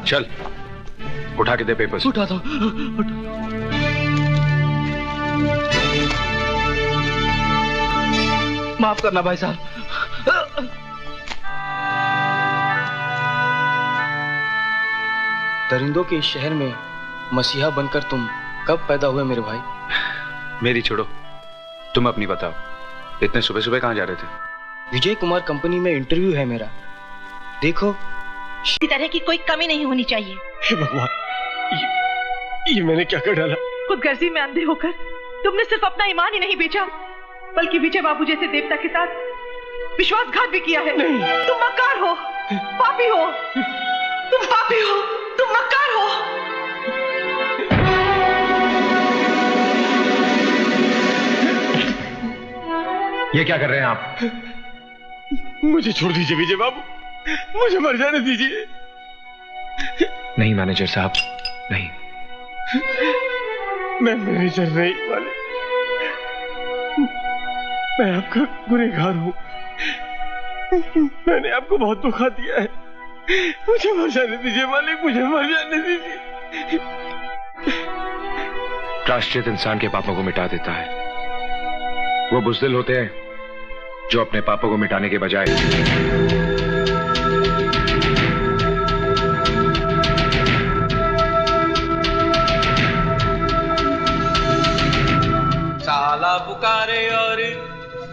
चल उठा के दे पेपर्स। उठा दो। माफ करना भाई साहब। दरिंदों के इस शहर में मसीहा बनकर तुम कब पैदा हुए मेरे भाई? मेरी छोड़ो, तुम अपनी बताओ। इतने सुबह सुबह कहाँ जा रहे थे? विजय कुमार कंपनी में इंटरव्यू है मेरा। देखो, इस तरह की कोई कमी नहीं होनी चाहिए। हे भगवान, ये मैंने क्या कर डाला? खुदगर्जी में अंधे होकर तुमने सिर्फ अपना ईमान ही नहीं बेचा, बल्कि विजय बाबू जैसे देवता के साथ विश्वासघात भी किया है। नहीं। तुम मक्कार हो, पापी हो, तुम पापी हो, तुम मक्कार हो। ये क्या कर रहे हैं आप? मुझे छोड़ दीजिए विजय बाबू, मुझे मर जाने दीजिए। नहीं मैनेजर साहब, नहीं। मैं मैनेजर नहीं वाले, मैं आपका गुनहगार हूं। मैंने आपको बहुत धोखा दिया है। मुझे मर जाने दीजिए मालिक, मुझे मर जाने दीजिए। प्रायश्चित इंसान के पापों को मिटा देता है। वो बुज़दिल होते हैं जो अपने पापों को मिटाने के बजाय साला पुकारे और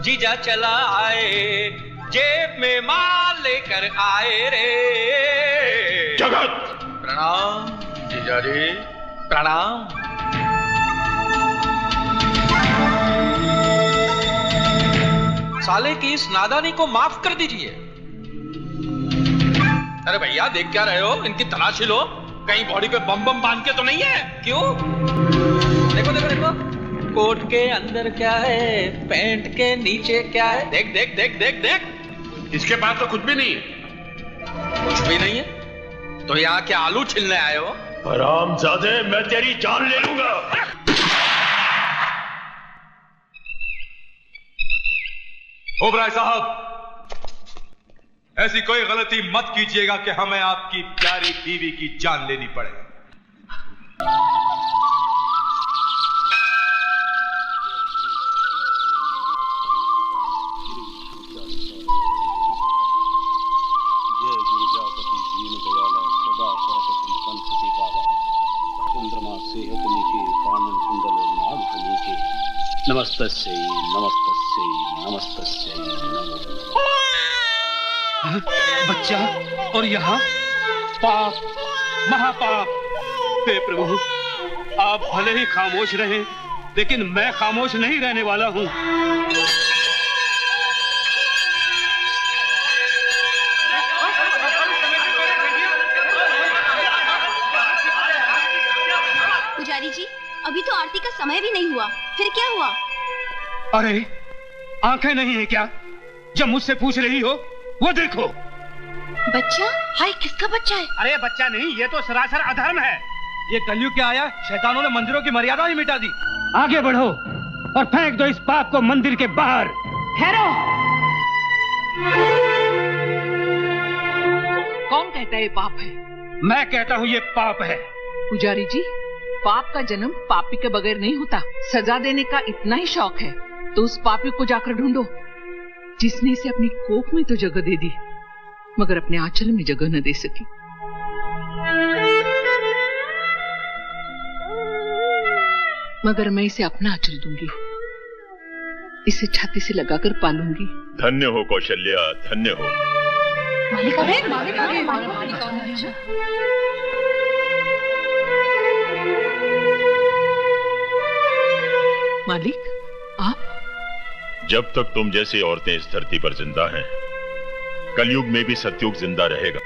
जीजा चला आए, जेब में माल लेकर आए रे। जगत प्रणाम जीजा जी, प्रणाम। साले की इस नादानी को माफ कर दीजिए। अरे भैया देख क्या रहे हो? इनकी तलाशी लो, कहीं बॉडी पे बम बम बांध के तो नहीं है? क्यों? देखो देखो देखो, कोट के अंदर क्या है, पैंट के नीचे क्या है? देख देख देख देख देख। इसके पास तो कुछ भी नहीं है। कुछ भी नहीं है तो यहाँ क्या आलू छिलने आए हो? हरामजादे, मैं तेरी जान ले लूंगा। ओबराय साहब, ऐसी कोई गलती मत कीजिएगा कि हमें आपकी प्यारी बीवी की जान लेनी पड़े। नमस्तस्यै नमस्तस्यै नमस्तस्यै नमो। बच्चा, और यहाँ पाप, महापाप। हे प्रभु, आप भले ही खामोश रहें, लेकिन मैं खामोश नहीं रहने वाला हूँ। पुजारी जी, अभी तो आरती का समय भी नहीं हुआ, फिर क्या हुआ? अरे, आंखें नहीं है क्या? जब मुझसे पूछ रही हो, वो देखो। बच्चा? हाय, किसका बच्चा है? अरे बच्चा नहीं, ये तो सरासर अधर्म है। ये कलयुग क्या आया, शैतानों ने मंदिरों की मर्यादा ही मिटा दी। आगे बढ़ो और फेंक दो इस पाप को मंदिर के बाहर। ठहरो। कौन कहता है ये पाप है? मैं कहता हूँ ये पाप है। पुजारी जी, पाप का जन्म पापी के बगैर नहीं होता। सजा देने का इतना ही शौक है तो उस पापी को जाकर ढूंढो जिसने इसे अपनी कोख में तो जगह दे दी, मगर अपने आंचल में जगह न दे सकी। मगर मैं इसे अपना आंचल दूंगी, इसे छाती से लगाकर पालूंगी। धन्य हो कौशल्या, धन्य हो। मालिक आ गए, मालिक आ गए, मालिक आ गए। मालिक, आप? जब तक तुम जैसी औरतें इस धरती पर जिंदा हैं, कलयुग में भी सतयुग जिंदा रहेगा।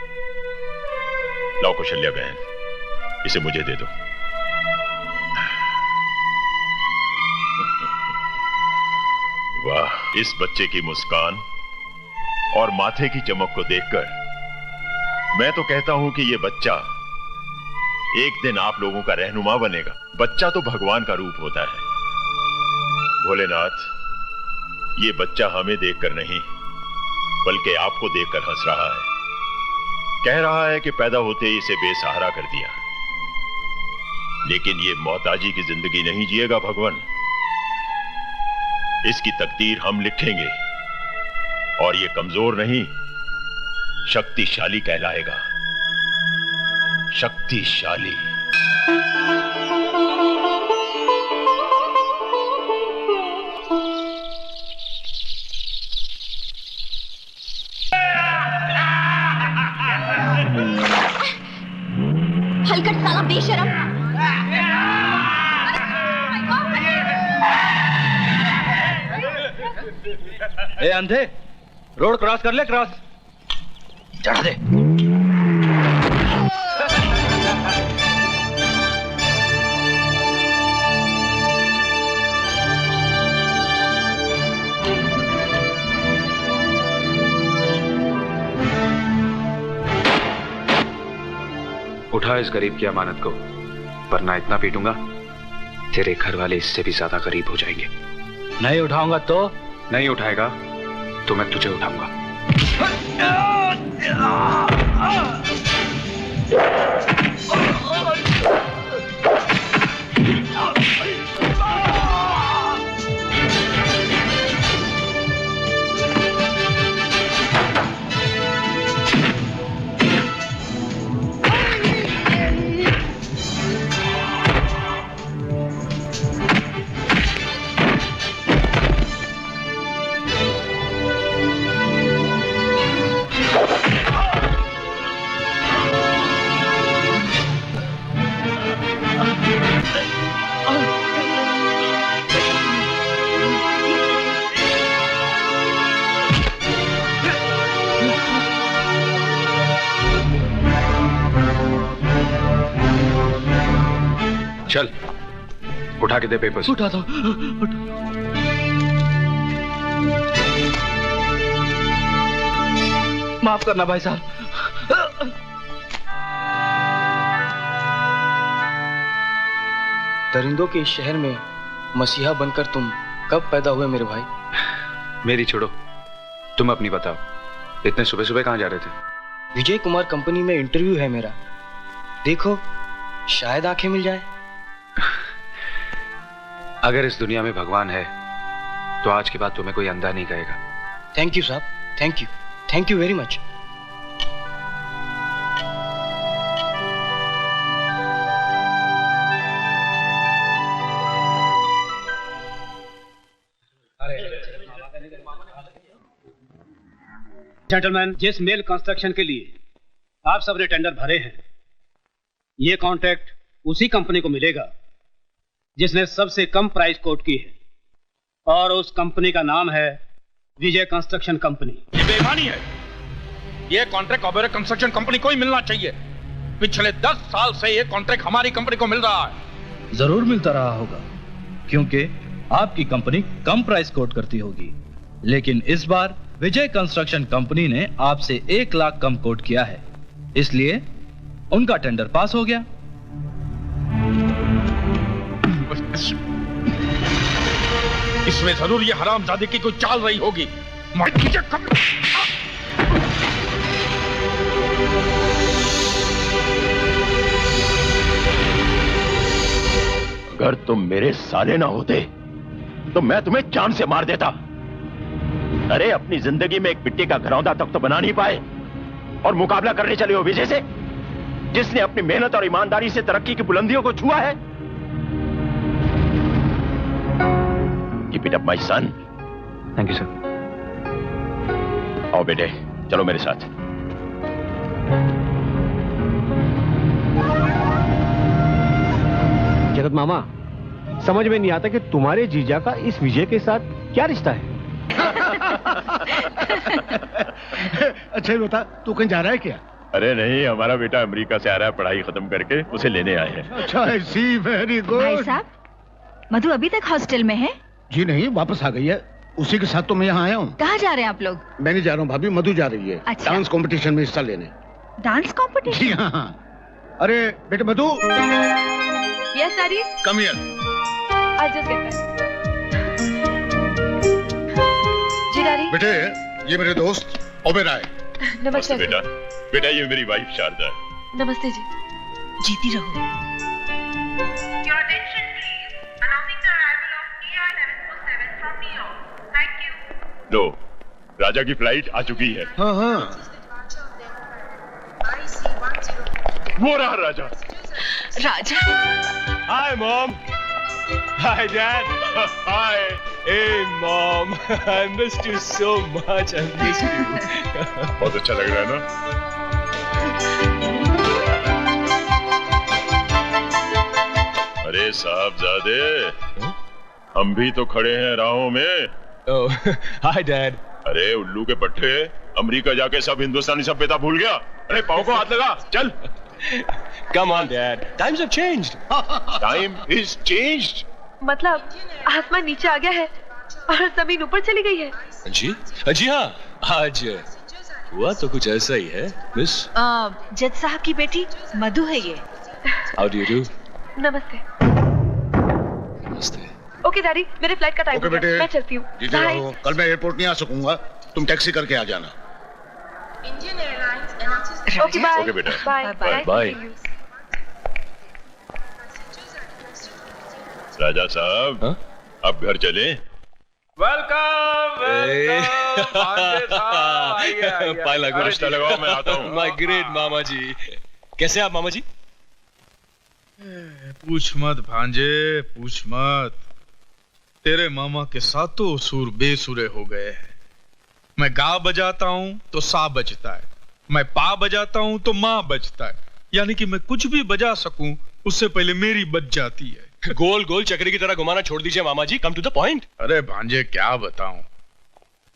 लाओ कौशल्या बहन, इसे मुझे दे दो। वाह, इस बच्चे की मुस्कान और माथे की चमक को देखकर मैं तो कहता हूं कि ये बच्चा एक दिन आप लोगों का रहनुमा बनेगा। बच्चा तो भगवान का रूप होता है। भोलेनाथ, ये बच्चा हमें देखकर नहीं बल्कि आपको देखकर हंस रहा है। कह रहा है कि पैदा होते ही इसे बेसहारा कर दिया, लेकिन ये मोहताजी की जिंदगी नहीं जिएगा भगवान। इसकी तकदीर हम लिखेंगे और ये कमजोर नहीं, शक्तिशाली कहलाएगा। शक्तिशाली। हलकट साला बेशरम। ए अंधे, रोड क्रॉस कर ले, क्रॉस चढ़ा दे। उठा इस गरीब की अमानत को, वरना इतना पीटूंगा तेरे घर वाले इससे भी ज्यादा गरीब हो जाएंगे। नहीं उठाऊंगा तो? नहीं उठाएगा तो मैं तुझे उठाऊंगा। चल उठा के दे पेपर्स। उठा दो। माफ करना भाई साहब। दरिंदों के इस शहर में मसीहा बनकर तुम कब पैदा हुए मेरे भाई? मेरी छोड़ो, तुम अपनी बताओ। इतने सुबह सुबह कहां जा रहे थे? विजय कुमार कंपनी में इंटरव्यू है मेरा, देखो शायद आंखें मिल जाए। अगर इस दुनिया में भगवान है तो आज के बाद तुम्हें कोई अंधा नहीं कहेगा। थैंक यू साहब, thank you very much. Gentleman, जिस मेल कंस्ट्रक्शन के लिए आप सबने टेंडर भरे हैं, ये कॉन्ट्रैक्ट उसी कंपनी को मिलेगा जिसने सबसे कम प्राइस कोट की है, और उस कंपनी का नाम है विजय कंस्ट्रक्शन कंपनी। ये बेईमानी है। ये कॉन्ट्रैक्ट ओबेरॉय कंस्ट्रक्शन कंपनी को ही मिलना चाहिए। पिछले 10 साल से ये कॉन्ट्रैक्ट हमारी कंपनी को मिल रहा है। जरूर मिलता रहा होगा, क्योंकि आपकी कंपनी कम प्राइस कोट करती होगी, लेकिन इस बार विजय कंस्ट्रक्शन कंपनी ने आपसे 1 लाख कम कोट किया है, इसलिए उनका टेंडर पास हो गया। इसमें जरूर ये हरामजादे की कोई चाल रही होगी। अगर तुम मेरे साले ना होते तो मैं तुम्हें जान से मार देता। अरे अपनी जिंदगी में एक मिट्टी का घरौंदा तक तो बना नहीं पाए और मुकाबला करने चले हो विजय से, जिसने अपनी मेहनत और ईमानदारी से तरक्की की बुलंदियों को छुआ है। Keep it up, my son. Thank you sir. आओ बेटे, चलो मेरे साथ। जगत मामा, समझ में नहीं आता कि तुम्हारे जीजा का इस विजय के साथ क्या रिश्ता है। अच्छा ये बता, तू कहीं जा रहा है क्या? अरे नहीं, हमारा बेटा अमेरिका से आ रहा है पढ़ाई खत्म करके, उसे लेने आए हैं। अच्छा ऐसी, वेरी गुड। भाई साहब, मधु अभी तक हॉस्टल में है? जी नहीं, वापस आ गई है। उसी के साथ तो मैं यहाँ आया हूँ। कहाँ जा रहे हैं आप लोग? मैं नहीं जा रहा हूँ भाभी, मधु जा रही है। अच्छा। डांस कंपटीशन में हिस्सा लेने। Dance competition? जी हाँ। अरे बेटे Madhu. Yes daddy. Come here. I'll just get back. जी डैडी। बेटे ये मेरे दोस्त ओबेरॉय। नमस्ते बेटा। बेटा ये मेरी वाइफ शारदा है। नमस्ते जी। जीती रहो। लो, राजा की फ्लाइट आ चुकी है। हाँ हाँ। वो रहा राजा। राजा। Hi, Mom. Hi, Dad. Hi. Hey, Mom. I missed you so much. I missed you. बहुत अच्छा लग रहा है ना? अरे साहबजादे, हम भी तो खड़े हैं राहों में। Oh, hi, Dad. अरे उल्लू के पट्टे, अमेरिका जाके सब हिंदुस्तानी सभ्यता भूल गया। अरे पाँव को हाथ लगा, चल। Come on, Dad. Times have changed. Time is changed. मतलब आसमान नीचे आ गया है और जमीन ऊपर चली गई है। जी हाँ, आज हुआ तो कुछ ऐसा ही है, मिस। जज साहब की बेटी मधु है ये। How do you do? नमस्ते। नमस्ते। ओके डैडी, मेरे फ्लाइट का टाइम हो गया, मैं चलती हूँ। जीते रहो। कल मैं एयरपोर्ट नहीं आ सकूंगा, तुम टैक्सी करके आ जाना। Okay bye. ओके बेटा। Bye bye. बाय। राजा साहब, अब घर चले। वेलकम पाला अरे रिश्ता लगाओ, मैं आता हूँ। माय ग्रेट मामा जी। कैसे आप मामा जी? पूछ मत भांजे, पूछ मत। तेरे मामा के सातों सुर बेसुरे हो गए हैं। मैं गा बजाता हूं तो सा बजता है, मैं पा बजाता हूं तो माँ बजता है, यानी कि मैं कुछ भी बजा सकूं उससे पहले मेरी बज जाती है। गोल गोल चक्री की तरह घुमाना छोड़ दीजिए मामा जी, कम टू द पॉइंट। अरे भांजे क्या बताऊं,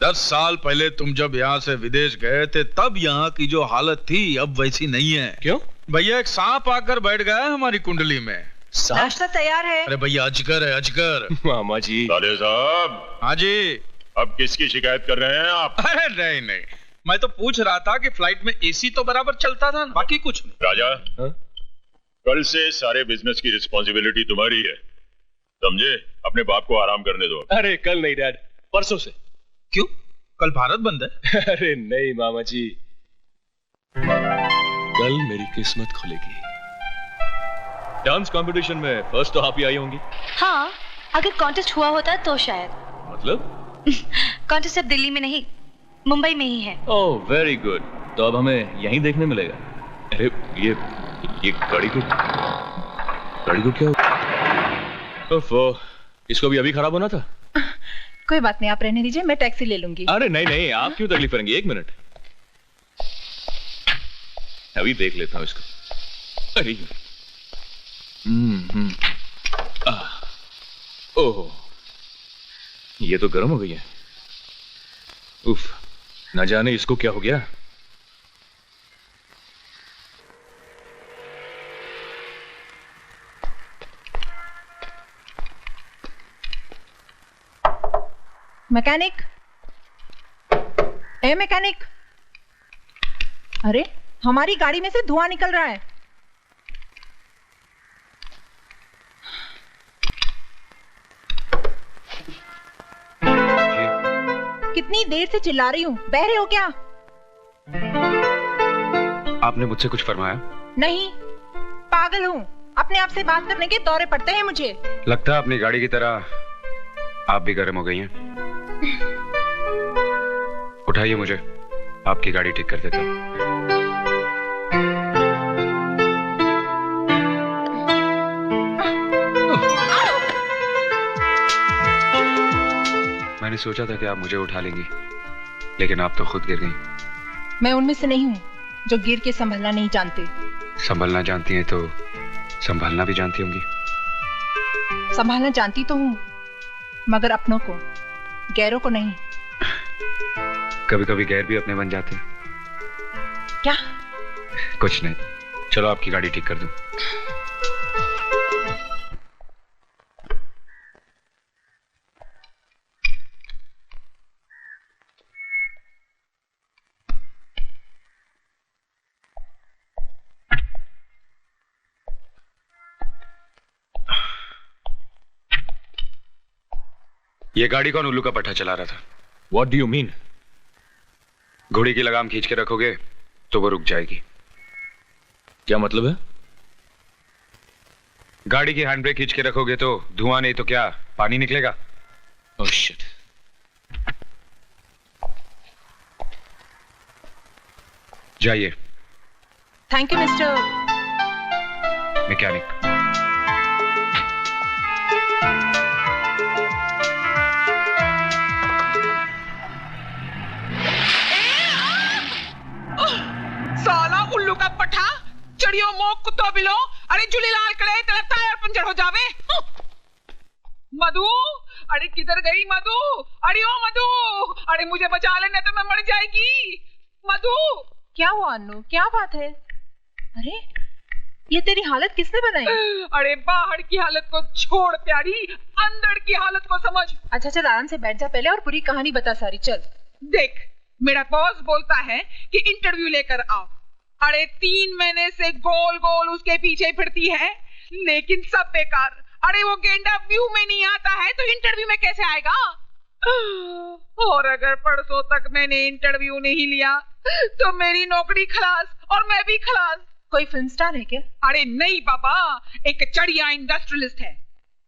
10 साल पहले तुम जब यहाँ से विदेश गए थे तब यहाँ की जो हालत थी अब वैसी नहीं है। क्यों? भैया एक सांप आकर बैठ गया है हमारी कुंडली में। नाश्ता तैयार है। अरे भैया अजगर है, अजगर। मामा जी। साले साहब। हाँ जी। अब किसकी शिकायत कर रहे हैं आप? अरे नहीं नहीं, मैं तो पूछ रहा था कि फ्लाइट में एसी तो बराबर चलता था, बाकी कुछ नहीं। राजा, कल से सारे बिजनेस की रिस्पॉन्सिबिलिटी तुम्हारी है, समझे? अपने बाप को आराम करने दो। अरे कल नहीं डैड, परसों से। क्यों? कल भारत बंद है। अरे नहीं मामा जी, कल मेरी किस्मत खुलेगी। डांस कंपटीशन में फर्स्ट तो आप ही आई होंगी। हाँ, अगर कॉन्टेस्ट हुआ होता तो शायद। मतलब? कॉन्टेस्ट अब दिल्ली में नहीं, मुंबई में ही है। ओह वेरी गुड, तो अब हमें यहीं देखने मिलेगा। अरे ये गाड़ी को क्या हुआ? ओफो, इसको भी अभी खराब होना था। कोई बात नहीं, आप रहने दीजिए, मैं टैक्सी ले लूंगी। अरे नहीं नहीं, आप क्यों तकलीफ करेंगे? 1 मिनट, अभी देख लेता हूँ इसको। अरे ओह, ये तो गर्म हो गई है। उफ, ना जाने इसको क्या हो गया। मैकेनिक, ए मैकेनिक, अरे हमारी गाड़ी में से धुआं निकल रहा है। कितनी देर से चिल्ला रही हूँ, बह रहे हो क्या? आपने मुझसे कुछ फरमाया? नहीं, पागल हूँ, अपने आप से बात करने के दौरे पड़ते हैं मुझे। लगता है अपनी गाड़ी की तरह आप भी गर्म हो गई हैं। उठाइए मुझे, आपकी गाड़ी ठीक कर देता हूं। मैंने सोचा था कि आप मुझे उठा लेंगी, लेकिन आप तो खुद गिर गई। मैं उनमें से नहीं हूँ जो गिर के संभलना नहीं जानते। संभलना जानती हैं तो संभालना भी जानती होंगी। संभालना जानती तो हूँ, मगर अपनों को, गैरों को नहीं। कभी कभी गैर भी अपने बन जाते हैं। क्या? कुछ नहीं, चलो आपकी गाड़ी ठीक कर दूं। ये गाड़ी कौन उल्लू का पट्टा चला रहा था? What do you mean? घोड़ी की लगाम खींच के रखोगे तो वो रुक जाएगी। क्या मतलब है? गाड़ी की हैंड ब्रेक खींच के रखोगे तो धुआं नहीं तो क्या पानी निकलेगा? Oh shit. जाइए। Thank you mister mechanic. साला उल्लू का पठा, चढ़ियो मोक कुत्तो बिलो, अरे झूलेलाल करे तेरा टायर पंचर हो जावे। मधु, अरे किधर गई मधु? अरे ओ मधु, अरे मुझे बचा ले नहीं तो मैं मर जाएगी। मधु, क्या हुआ अन्नू, क्या बात है? अरे ये तेरी हालत किसने बनाई? अरे बाहर की हालत को छोड़ प्यारी, अंदर की हालत को समझ। अच्छा चल आराम से बैठ जा पहले और पूरी कहानी बता सारी। चल देख, मेरा बॉस बोलता है कि इंटरव्यू लेकर आओ। अरे 3 महीने से गोल गोल उसके पीछे फिरती है, लेकिन सब बेकार। अरे वो गेंडा व्यू में नहीं आता है तो इंटरव्यू में कैसे आएगा? और अगर परसों तक मैंने इंटरव्यू नहीं लिया तो मेरी नौकरी खलास और मैं भी खलास। कोई फिल्म स्टार है क्या? अरे नहीं बाबा, एक चढ़िया इंडस्ट्रियलिस्ट है।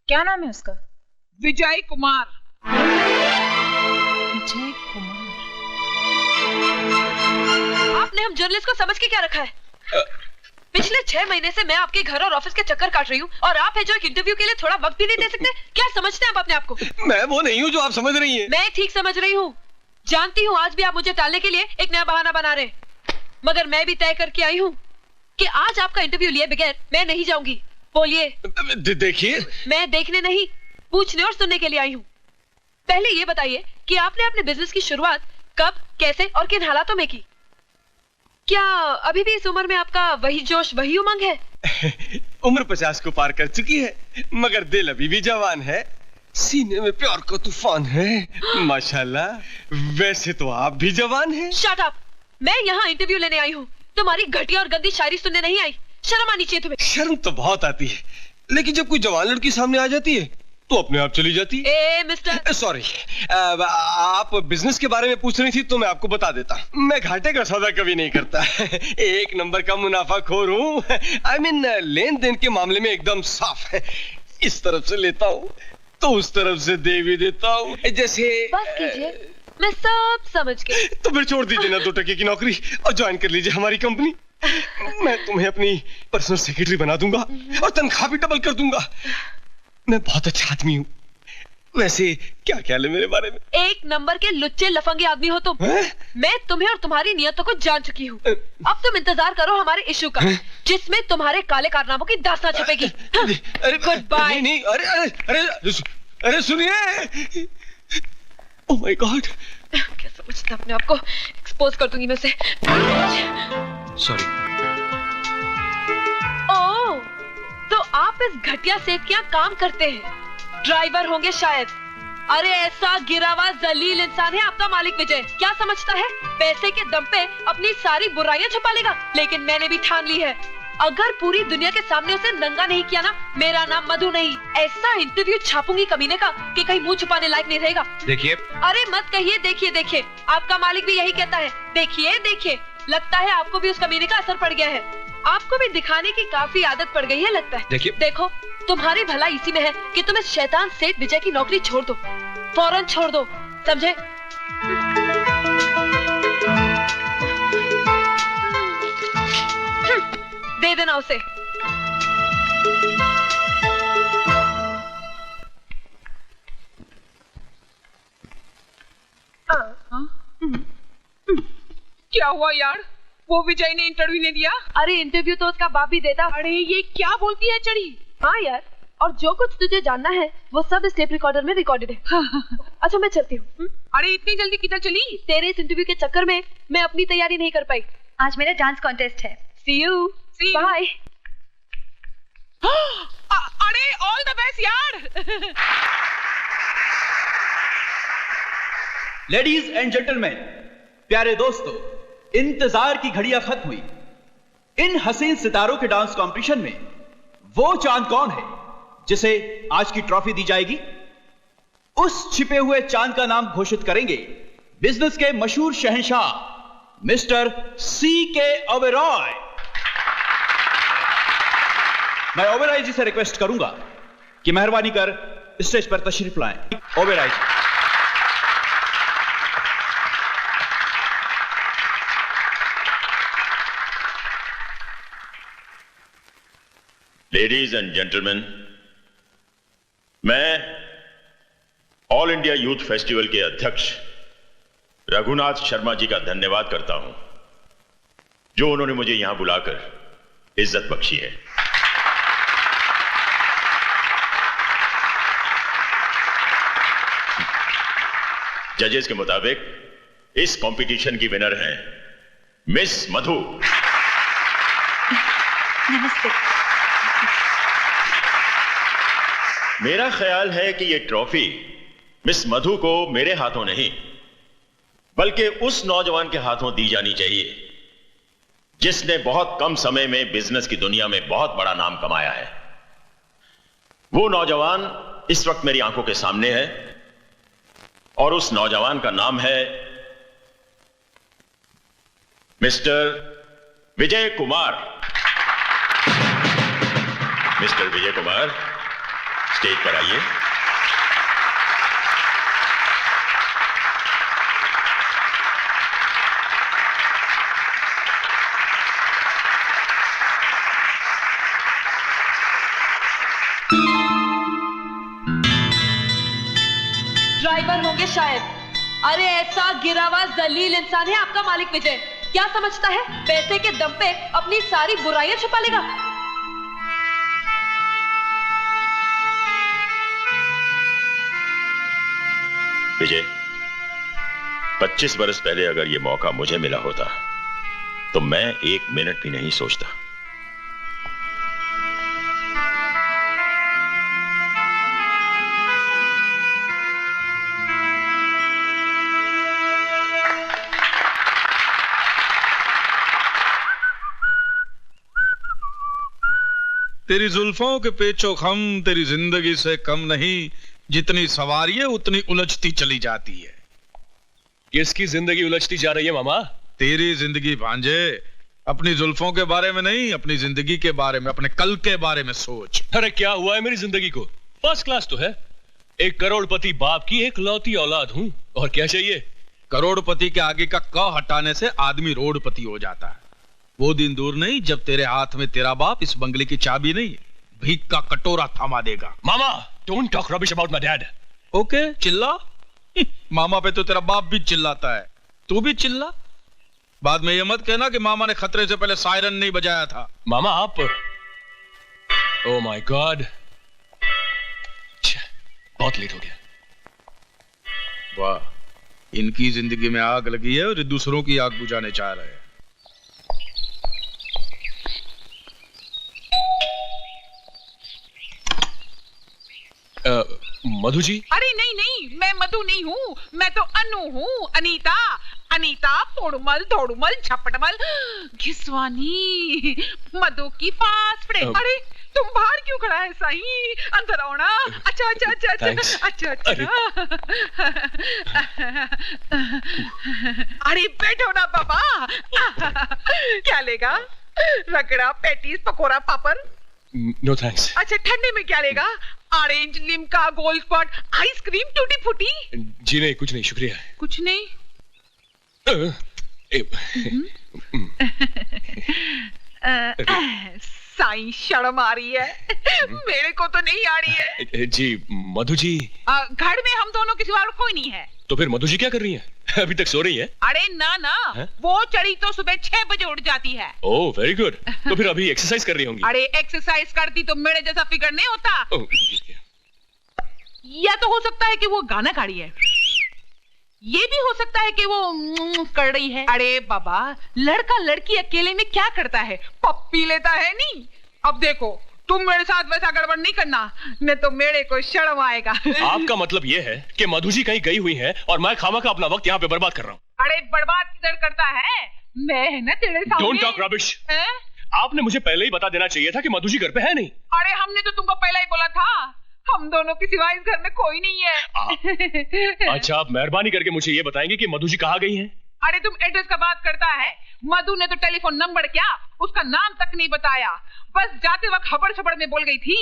क्या नाम है उसका? विजय कुमार। विजय कुमार। आपने हम जर्नलिस्ट को समझ के क्या रखा है? पिछले 6 महीने से मैं आपके घर और ऑफिस के चक्कर काट रही हूँ और आप है जो एक इंटरव्यू के लिए थोड़ा वक्त भी नहीं दे सकते। क्या समझते हैं आप अपने आप को? मैं वो नहीं हूँ जो आप समझ रही हैं। मैं ठीक समझ रही हूँ। जानती हूँ आज भी आप मुझे टालने के लिए एक नया बहाना बना रहे, मगर मैं भी तय करके आई हूँ कि आज आपका इंटरव्यू लिए बगैर मैं नहीं जाऊंगी। बोलिए। देखिए, मैं देखने नहीं, पूछने और सुनने के लिए आई हूँ। पहले ये बताइए कि आपने अपने बिजनेस की शुरुआत कब, कैसे और किन हालातों में की? क्या अभी भी इस उम्र में आपका वही जोश, वही उमंग है? उम्र 50 को पार कर चुकी है, मगर दिल अभी भी जवान है। सीने में प्यार का तूफान है माशाल्लाह। वैसे तो आप भी जवान हैं। Shut up. मैं यहाँ इंटरव्यू लेने आई हूँ, तुम्हारी घटिया और गंदी शायरी सुनने नहीं आई। शर्म आनी चाहिए तुम्हें। शर्म तो बहुत आती है, लेकिन जब कोई जवान लड़की सामने आ जाती है तो अपने आप चली जाती है। ए मिस्टर, सॉरी, आप बिजनेस के बारे में पूछ रही थी तो मैं आपको बता देता। मैं घाटे का सौदा कभी नहीं करता। 1 नंबर का मुनाफाखोर हूँ। आई मीन लेन देन के मामले में एकदम साफ है। इस तरफ से लेता हूँ तो उस तरफ से दे भी देता हूँ। जैसे बस कीजिए, मैं सब समझ गई। तो फिर छोड़ दीजिए ना 2 टके की नौकरी और ज्वाइन कर लीजिए हमारी कंपनी। मैं तुम्हें अपनी पर्सनल सेक्रेटरी बना दूंगा और तनख्वाह भी डबल कर दूंगा। मैं बहुत अच्छा आदमी हूँ। वैसे क्या ख्याल है मेरे बारे में? 1 नंबर के लुच्चे लफंगे आदमी हो तुम। मैं तुम्हें और तुम्हारी नियतों को जान चुकी हूँ। अब तुम इंतजार करो हमारे इश्यू का, जिसमें तुम्हारे काले कारनामों की दास्तां छपेगी। Good bye. नहीं, अरे सुनिए। Oh my God. क्या समझता अपने आप को? एक्सपोज कर दूंगी मैं उसे। सॉरी। ओह, तो आप इस घटिया सेठ के यहाँ काम करते हैं, ड्राइवर होंगे शायद। अरे ऐसा गिरा हुआ जलील इंसान है आपका मालिक विजय। क्या समझता है पैसे के दम पे अपनी सारी बुराइयां छुपा लेगा? लेकिन मैंने भी ठान ली है, अगर पूरी दुनिया के सामने उसे नंगा नहीं किया ना, मेरा नाम मधु नहीं। ऐसा इंटरव्यू छापूंगी कमीने का कि कहीं मुंह छुपाने लायक नहीं रहेगा। देखिए। अरे मत कहिए देखिए देखिए, आपका मालिक भी यही कहता है। देखिए देखिए, लगता है आपको भी उस कमीने का असर पड़ गया है। आपको भी दिखाने की काफी आदत पड़ गई है लगता है। देखिए। देखो, तुम्हारी भलाई इसी में है कि तुम इस शैतान सेठ विजय की नौकरी छोड़ दो, फौरन छोड़ दो, समझे? दे देना उसे। क्या हुआ यार? वो विजय ने इंटरव्यू नहीं दिया? अरे इंटरव्यू तो उसका बाप भी देता। अरे ये क्या बोलती है चढ़ी? हाँ यार, और जो कुछ तुझे जानना है वो सब इस टेप रिकॉर्डर में रिकॉर्डेड है। अच्छा मैं चलती हूँ। अरे इतनी जल्दी किधर चली? तेरे इस इंटरव्यू के चक्कर में मैं अपनी तैयारी नहीं कर पाई। आज मेरा डांस कॉन्टेस्ट है। See you. बाय। अरे ऑल द बेस्ट यार। लेडीज एंड जेंटलमैन, प्यारे दोस्तों, इंतजार की घड़ियां खत्म हुई। इन हसीन सितारों के डांस कंपटीशन में वो चांद कौन है जिसे आज की ट्रॉफी दी जाएगी? उस छिपे हुए चांद का नाम घोषित करेंगे बिजनेस के मशहूर शहंशाह मिस्टर C.K. ओबेरॉय। मैं ओबेरॉय जी से रिक्वेस्ट करूंगा कि मेहरबानी कर स्टेज पर तशरीफ लाएं। ओबेरॉय जी। लेडीज एंड जेंटलमैन, मैं ऑल इंडिया यूथ फेस्टिवल के अध्यक्ष रघुनाथ शर्मा जी का धन्यवाद करता हूं, जो उन्होंने मुझे यहां बुलाकर इज्जत बख्शी है। जजेस के मुताबिक इस कंपटीशन की विनर हैं मिस मधु। नमस्ते। मेरा ख्याल है कि यह ट्रॉफी मिस मधु को मेरे हाथों नहीं बल्कि उस नौजवान के हाथों दी जानी चाहिए जिसने बहुत कम समय में बिजनेस की दुनिया में बहुत बड़ा नाम कमाया है। वो नौजवान इस वक्त मेरी आंखों के सामने है और उस नौजवान का नाम है mister Vijay Kumar. Mister Vijay Kumar, stage पर आइए। ड्राइवर होंगे शायद। अरे ऐसा गिरा हुआ जलील इंसान है आपका मालिक विजय। क्या समझता है पैसे के दम पे अपनी सारी बुराइयां छुपा लेगा? विजय, 25 बरस पहले अगर यह मौका मुझे मिला होता तो मैं 1 मिनट भी नहीं सोचता। तेरी जुल्फों के पेचो खम तेरी जिंदगी से कम नहीं, जितनी सवारी है उतनी उलझती चली जाती है। किसकी जिंदगी उलझती जा रही है मामा? तेरी जिंदगी भांजे। अपनी जुल्फों के बारे में नहीं, अपनी जिंदगी के बारे में, अपने कल के बारे में सोच। अरे क्या हुआ है मेरी जिंदगी को? फर्स्ट क्लास तो है। एक करोड़पति बाप की एक लौती औलाद हूं, और क्या चाहिए? करोड़पति के आगे का क हटाने से आदमी रोडपति हो जाता है। वो दिन दूर नहीं जब तेरे हाथ में तेरा बाप इस बंगले की चाबी नहीं, भीख का कटोरा थमा देगा। मामा, don't talk rubbish about my dad. Okay, चिल्ला। मामा पे तो तेरा बाप भी चिल्लाता है, तू भी चिल्ला। बाद में ये मत कहना कि मामा ने खतरे से पहले सायरन नहीं बजाया था। मामा आप, ओह माय गॉड, बहुत लेट हो गया। वाह, इनकी जिंदगी में आग लगी है और ये दूसरों की आग बुझाने चाह रहे हैं। मधु जी? अरे नहीं नहीं, मैं मधु नहीं हूँ, मैं तो अनु हूँ, अनीता। अनीता पोड़ुमल धोड़ुमल झपटमल घिसवानी मधु की फास्ट फ्रेंड। अरे तुम बाहर क्यों खड़ा है साईं? अंदर आओ ना। अच्छा अच्छा अच्छा अच्छा अच्छा अच्छा। अरे बैठो ना बाबा। क्या लेगा? Ragda, patties, pakora, papad? No thanks. अच्छा ठंडे में क्या लेगा? Orange, Limca, Gold Spot, ice cream, tutti frutti? जी नहीं, कुछ नहीं, शुक्रिया। कुछ नहीं? साईं शर्म आ रही है। मेरे को तो नहीं आ रही है। जी मधु जी, घर में हम दोनों के सिवा कोई नहीं है। तो फिर मधु जी क्या कर रही है? अभी तक सो रही है? अरे ना ना है? वो चढ़ी तो सुबह 6 बजे उठ जाती है। Oh very good. तो फिर अभी एक्सरसाइज कर रही होंगी? अरे एक्सरसाइज करती तो मेरे जैसा फिगर नहीं होता। या तो हो सकता है कि वो गाना गा रही है, ये भी हो सकता है कि वो कर रही है। अरे बाबा, लड़का लड़की अकेले में क्या करता है? पप्पी लेता है नहीं। अब देखो, तुम मेरे साथ वैसा गड़बड़ नहीं करना, नहीं तो मेरे को शर्म आएगा। आपका मतलब ये है कि मधु जी कहीं गई हुई है और मैं खामा का अपना वक्त यहाँ पे बर्बाद कर रहा हूँ? अरे बर्बाद किधर करता है? मैं है ना तेरे सामने। Don't talk rubbish. आपने मुझे पहले ही बता देना चाहिए था कि मधु जी घर पे है नहीं। अरे हमने तो तुमको पहले ही बोला था, हम दोनों के सिवा इस घर में कोई नहीं है। अच्छा, आप मेहरबानी करके मुझे ये बताएंगे कि मधु जी कहाँ गई हैं? अरे तुम एड्रेस का बात करता है। मधु ने तो टेलीफोन नंबर क्या, उसका नाम तक नहीं बताया। बस जाते वक्त हबड़ छबड़ में बोल गई थी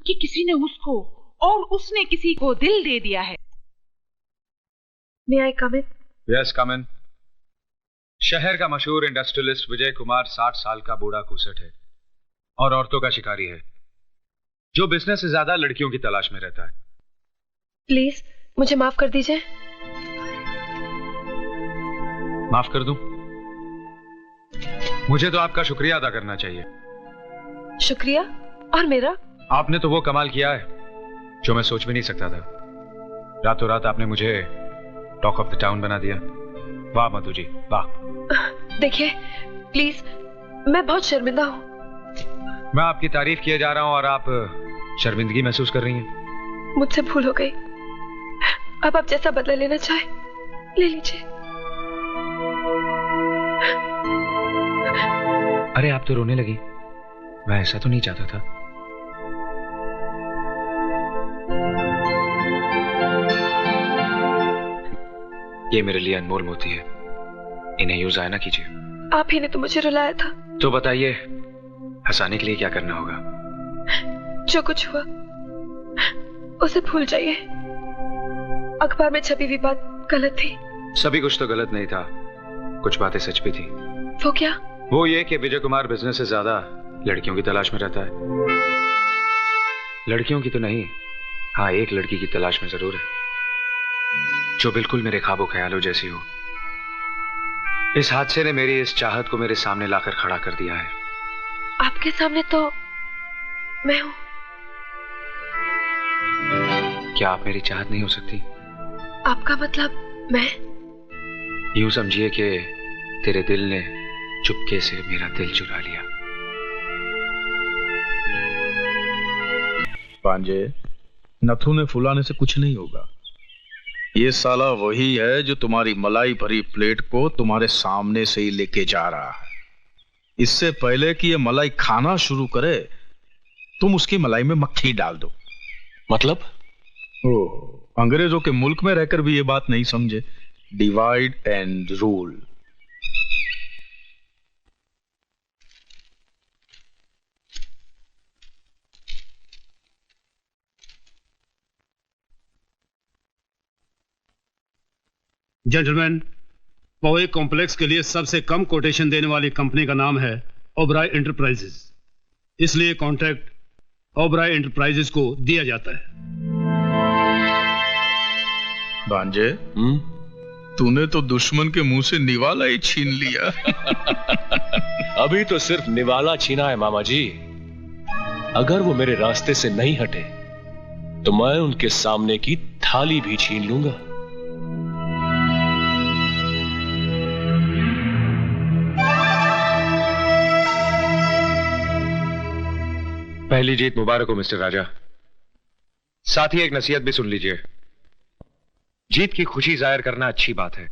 कि किसी ने उसको और उसने किसी को दिल दे दिया है। May I come in? Yes, come in. शहर का मशहूर इंडस्ट्रियलिस्ट विजय कुमार 60 साल का बूढ़ा कुसट है और औरतों का शिकारी है, जो बिजनेस से ज्यादा लड़कियों की तलाश में रहता है। प्लीज मुझे माफ कर दीजिए। माफ कर दूं? मुझे तो आपका शुक्रिया अदा करना चाहिए। शुक्रिया? और मेरा? आपने तो वो कमाल किया है जो मैं सोच भी नहीं सकता था। रातों रात आपने मुझे टॉक ऑफ द टाउन बना दिया। वाह मधु जी, वाह। देखिए प्लीज, मैं बहुत शर्मिंदा हूँ। मैं आपकी तारीफ किए जा रहा हूँ और आप शर्मिंदगी महसूस कर रही हैं। मुझसे भूल हो गई। अब आप जैसा बदला लेना चाहे ले लीजिए। अरे आप तो रोने लगी। मैं ऐसा तो नहीं चाहता था। ये मेरे लिए अनमोल मोती है, इन्हें यूज आया ना कीजिए। आप ही ने तो मुझे रुलाया था। तो बताइए, हंसाने के लिए क्या करना होगा? जो कुछ हुआ उसे भूल जाइए। अखबार में छपी हुई बात गलत थी। सभी कुछ तो गलत नहीं था, कुछ बातें सच भी थी। वो क्या? वो ये कि विजय कुमार बिजनेस से ज्यादा लड़कियों की तलाश में रहता है। लड़कियों की तो नहीं, हाँ एक लड़की की तलाश में जरूर है, जो बिल्कुल मेरे ख्वाबों ख्यालों जैसी हो। इस हादसे ने मेरी इस चाहत को मेरे सामने लाकर खड़ा कर दिया है। आपके सामने तो मैं हूं। क्या आप मेरी चाहत नहीं हो सकती? आपका मतलब मैं? यूं समझिए कि तेरे दिल ने चुपके से मेरा दिल चुरा लिया। पांजे, नथु ने फुलाने से कुछ नहीं होगा। ये साला वही है जो तुम्हारी मलाई भरी प्लेट को तुम्हारे सामने से ही लेके जा रहा है। इससे पहले कि ये मलाई खाना शुरू करे, तुम उसकी मलाई में मक्खी डाल दो। मतलब? ओह, अंग्रेजों के मुल्क में रहकर भी ये बात नहीं समझे। Divide and rule. जेंटलमैन, पवे कॉम्प्लेक्स के लिए सबसे कम कोटेशन देने वाली कंपनी का नाम है ओबराय एंटरप्राइजेस, इसलिए कॉन्ट्रैक्ट ओबराय एंटरप्राइजेस को दिया जाता है। भांजे, तूने तो दुश्मन के मुंह से निवाला ही छीन लिया। अभी तो सिर्फ निवाला छीना है मामा जी। अगर वो मेरे रास्ते से नहीं हटे तो मैं उनके सामने की थाली भी छीन लूंगा। पहली जीत मुबारक हो मिस्टर राजा। साथ ही एक नसीहत भी सुन लीजिए। जीत की खुशी जाहिर करना अच्छी बात है,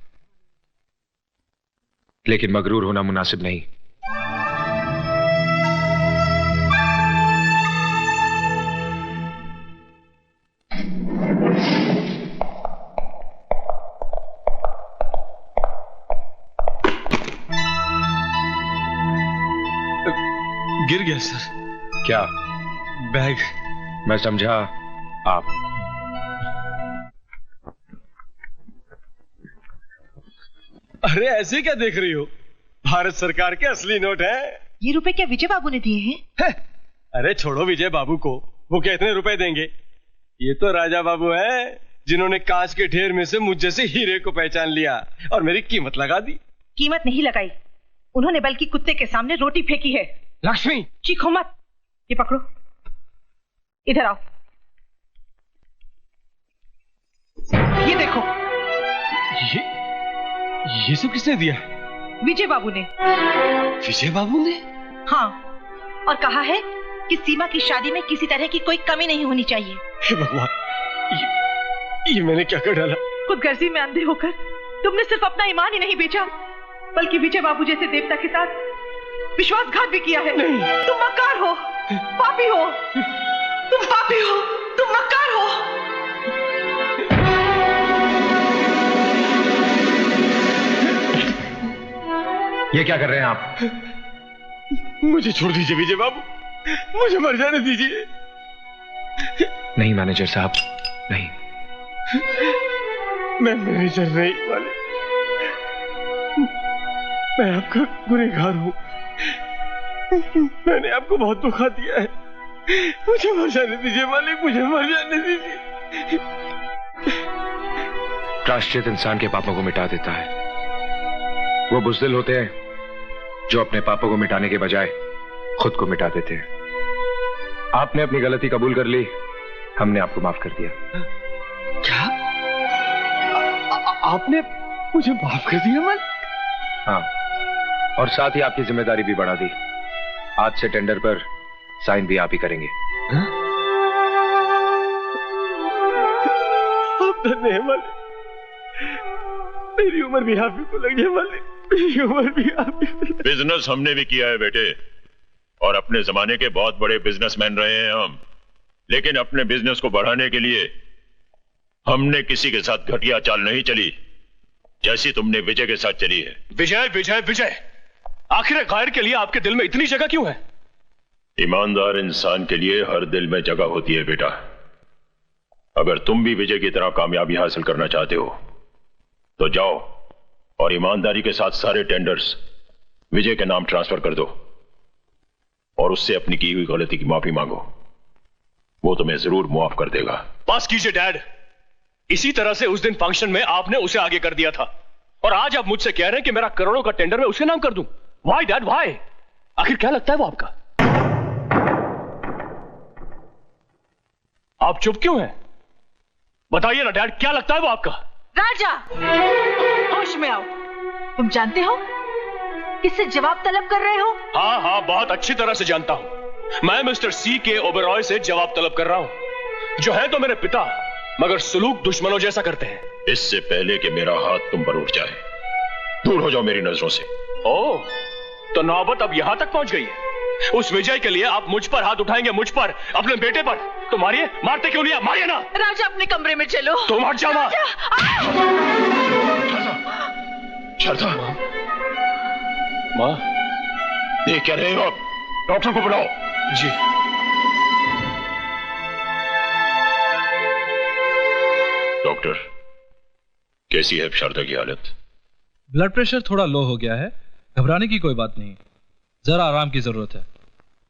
लेकिन मगरूर होना मुनासिब नहीं। गिर गया सर। क्या? बैग। मैं समझा आप। अरे ऐसे क्या देख रही हो? भारत सरकार के असली नोट है। ये रुपए क्या विजय बाबू ने दिए हैं? अरे छोड़ो विजय बाबू को, वो कितने रुपए देंगे? ये तो राजा बाबू हैं, जिन्होंने कांच के ढेर में से मुझ जैसे हीरे को पहचान लिया और मेरी कीमत लगा दी। कीमत नहीं लगाई, उन्होंने बल्कि कुत्ते के सामने रोटी फेंकी है। लक्ष्मी, चीखो मत। ये पकड़ो, इधर आओ। ये देखो। ये सब किसने दिया? विजय बाबू ने। विजय बाबू ने? हाँ, और कहा है कि सीमा की शादी में किसी तरह की कोई कमी नहीं होनी चाहिए। हे भगवान, ये मैंने क्या कर डाला? खुदगर्जी में अंधे होकर तुमने सिर्फ अपना ईमान ही नहीं बेचा, बल्कि विजय बाबू जैसे देवता के साथ विश्वासघात भी किया है। नहीं। तुम मक्कार हो, पापी हो, तुम पापी हो, तुम मक्कार हो। ये क्या कर रहे हैं आप? मुझे छोड़ दीजिए विजय बाबू, मुझे मर जाने दीजिए। नहीं मैनेजर साहब, नहीं। मैं मैनेजर नहीं मालिक, मैं आपका गुनहगार हूं। मैंने आपको बहुत धोखा दिया है, मुझे मर जाने दीजिए मालिक, मुझे मर जाने दीजिए। प्रायश्चित इंसान के पापों को मिटा देता है। वो बुज़दिल होते हैं जो अपने पापों को मिटाने के बजाय खुद को मिटा देते हैं। आपने अपनी गलती कबूल कर ली, हमने आपको माफ कर दिया। क्या? आपने मुझे माफ कर दिया मालिक? हाँ, और साथ ही आपकी जिम्मेदारी भी बढ़ा दी। आज से टेंडर पर साइन भी आप ही करेंगे। आप धन्य हैं मालिक, मेरी उम्र भी आप ही को लग जाए मालिक, मेरी उम्र भी आप ही को। बिजनेस हमने भी किया है बेटे, और अपने जमाने के बहुत बड़े बिजनेसमैन रहे हैं हम। लेकिन अपने बिजनेस को बढ़ाने के लिए हमने किसी के साथ घटिया चाल नहीं चली, जैसी तुमने विजय के साथ चली है। विजय विजय विजय, आखिर गायर के लिए आपके दिल में इतनी जगह क्यों है? ईमानदार इंसान के लिए हर दिल में जगह होती है बेटा। अगर तुम भी विजय की तरह कामयाबी हासिल करना चाहते हो तो जाओ और ईमानदारी के साथ सारे टेंडर्स विजय के नाम ट्रांसफर कर दो और उससे अपनी की हुई गलती की माफी मांगो। वो तुम्हें जरूर माफ कर देगा। पास कीजिए डैड, इसी तरह से उस दिन फंक्शन में आपने उसे आगे कर दिया था, और आज आप मुझसे कह रहे हैं कि मेरा करोड़ों का टेंडर मैं उसके नाम कर दूं। Why dad why? आखिर क्या लगता है वो आपका? आप चुप क्यों हैं? बताइए ना डैड, क्या लगता है वो आपका? राजा, होश में आओ। तुम जानते हो किससे जवाब तलब कर रहे हो? हाँ हाँ, बहुत अच्छी तरह से जानता हूं। मैं मिस्टर सी के ओबेरॉय से जवाब तलब कर रहा हूं, जो है तो मेरे पिता, मगर सुलूक दुश्मनों जैसा करते हैं। इससे पहले कि मेरा हाथ तुम पर उठ जाए, दूर हो जाओ मेरी नजरों से। ओह, तो नौबत अब यहां तक पहुंच गई है। उस विजय के लिए आप मुझ पर हाथ उठाएंगे, मुझ पर, अपने बेटे पर। तो मारिए, मारते क्यों नहीं? मारिए ना। राजा, अपने कमरे में चलो। तुम हट जाओ। शारदा, माँ, देख क्या रहे हो आप? डॉक्टर को बुलाओ। जी। डॉक्टर, कैसी है शारदा की हालत? ब्लड प्रेशर थोड़ा लो हो गया है, घबराने की कोई बात नहीं, जरा आराम की जरूरत है।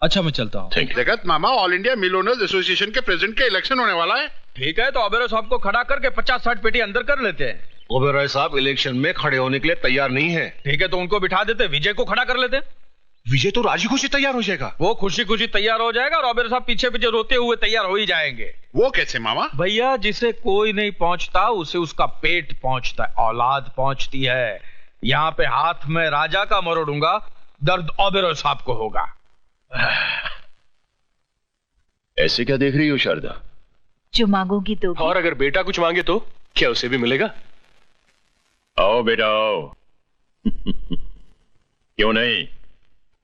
अच्छा, मैं चलता हूँ। जगत मामा, all India mill owners association के प्रेसिडेंट का इलेक्शन होने वाला है। ठीक है, तो ओबेरॉय साहब को खड़ा करके 50-60 पेटी अंदर कर लेते हैं। ओबेरॉय साहब इलेक्शन में खड़े होने के लिए तैयार नहीं है। ठीक है, तो उनको बिठा देते, विजय को खड़ा कर लेते। विजय तो राजी खुशी तैयार हो जाएगा। वो खुशी खुशी तैयार हो जाएगा और ओबेरॉय साहब पीछे पीछे रोते हुए तैयार हो ही जाएंगे। वो कैसे मामा? भैया, जिसे कोई नहीं पहुंचता उसे उसका पेट पहुंचता है, औलाद पहुंचती है। यहाँ पे हाथ में राजा का मरोड़ूंगा, दर्द ओबेरॉय साहब को होगा। ऐसे क्या देख रही हो शारदा? जो मांगोगी तो। और अगर बेटा कुछ मांगे तो क्या उसे भी मिलेगा? आओ बेटा आओ। क्यों नहीं,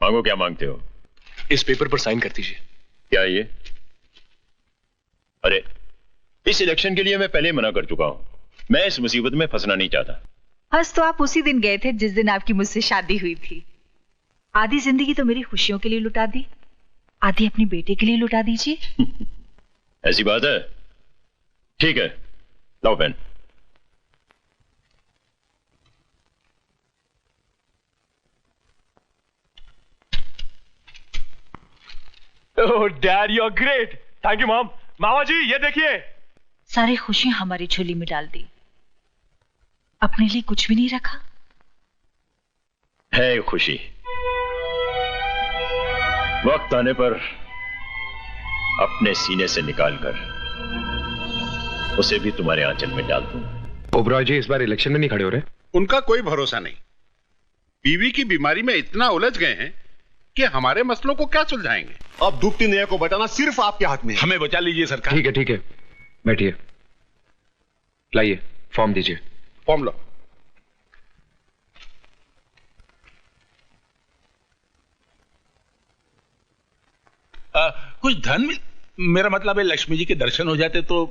मांगो। क्या मांगते हो? इस पेपर पर साइन कर दीजिए। क्या ये? अरे, इस इलेक्शन के लिए मैं पहले मना कर चुका हूं। मैं इस मुसीबत में फंसना नहीं चाहता। हंस तो आप उसी दिन गए थे जिस दिन आपकी मुझसे शादी हुई थी। आधी जिंदगी तो मेरी खुशियों के लिए लुटा दी, आधी अपने बेटे के लिए लुटा दीजिए। ऐसी बात है? ठीक है, लाओ pen. Oh dad, you are great. Thank you mom. मामा जी, ये देखिए। सारी खुशियां हमारी झोली में डाल दी, अपने लिए कुछ भी नहीं रखा। है खुशी, वक्त आने पर अपने सीने से निकालकर उसे भी तुम्हारे आंचल में डाल दूं। ओबेरॉय जी इस बार इलेक्शन में नहीं खड़े हो रहे? उनका कोई भरोसा नहीं। बीवी की बीमारी में इतना उलझ गए हैं कि हमारे मसलों को क्या सुलझाएंगे। अब डूबती नैया को बचाना सिर्फ आपके हाथ में है। हमें बचा लीजिए सरकार। ठीक है ठीक है, बैठिए। लाइए, फॉर्म दीजिए। फॉर्म लो। कुछ धन मेरा मतलब है लक्ष्मी जी के दर्शन हो जाते तो।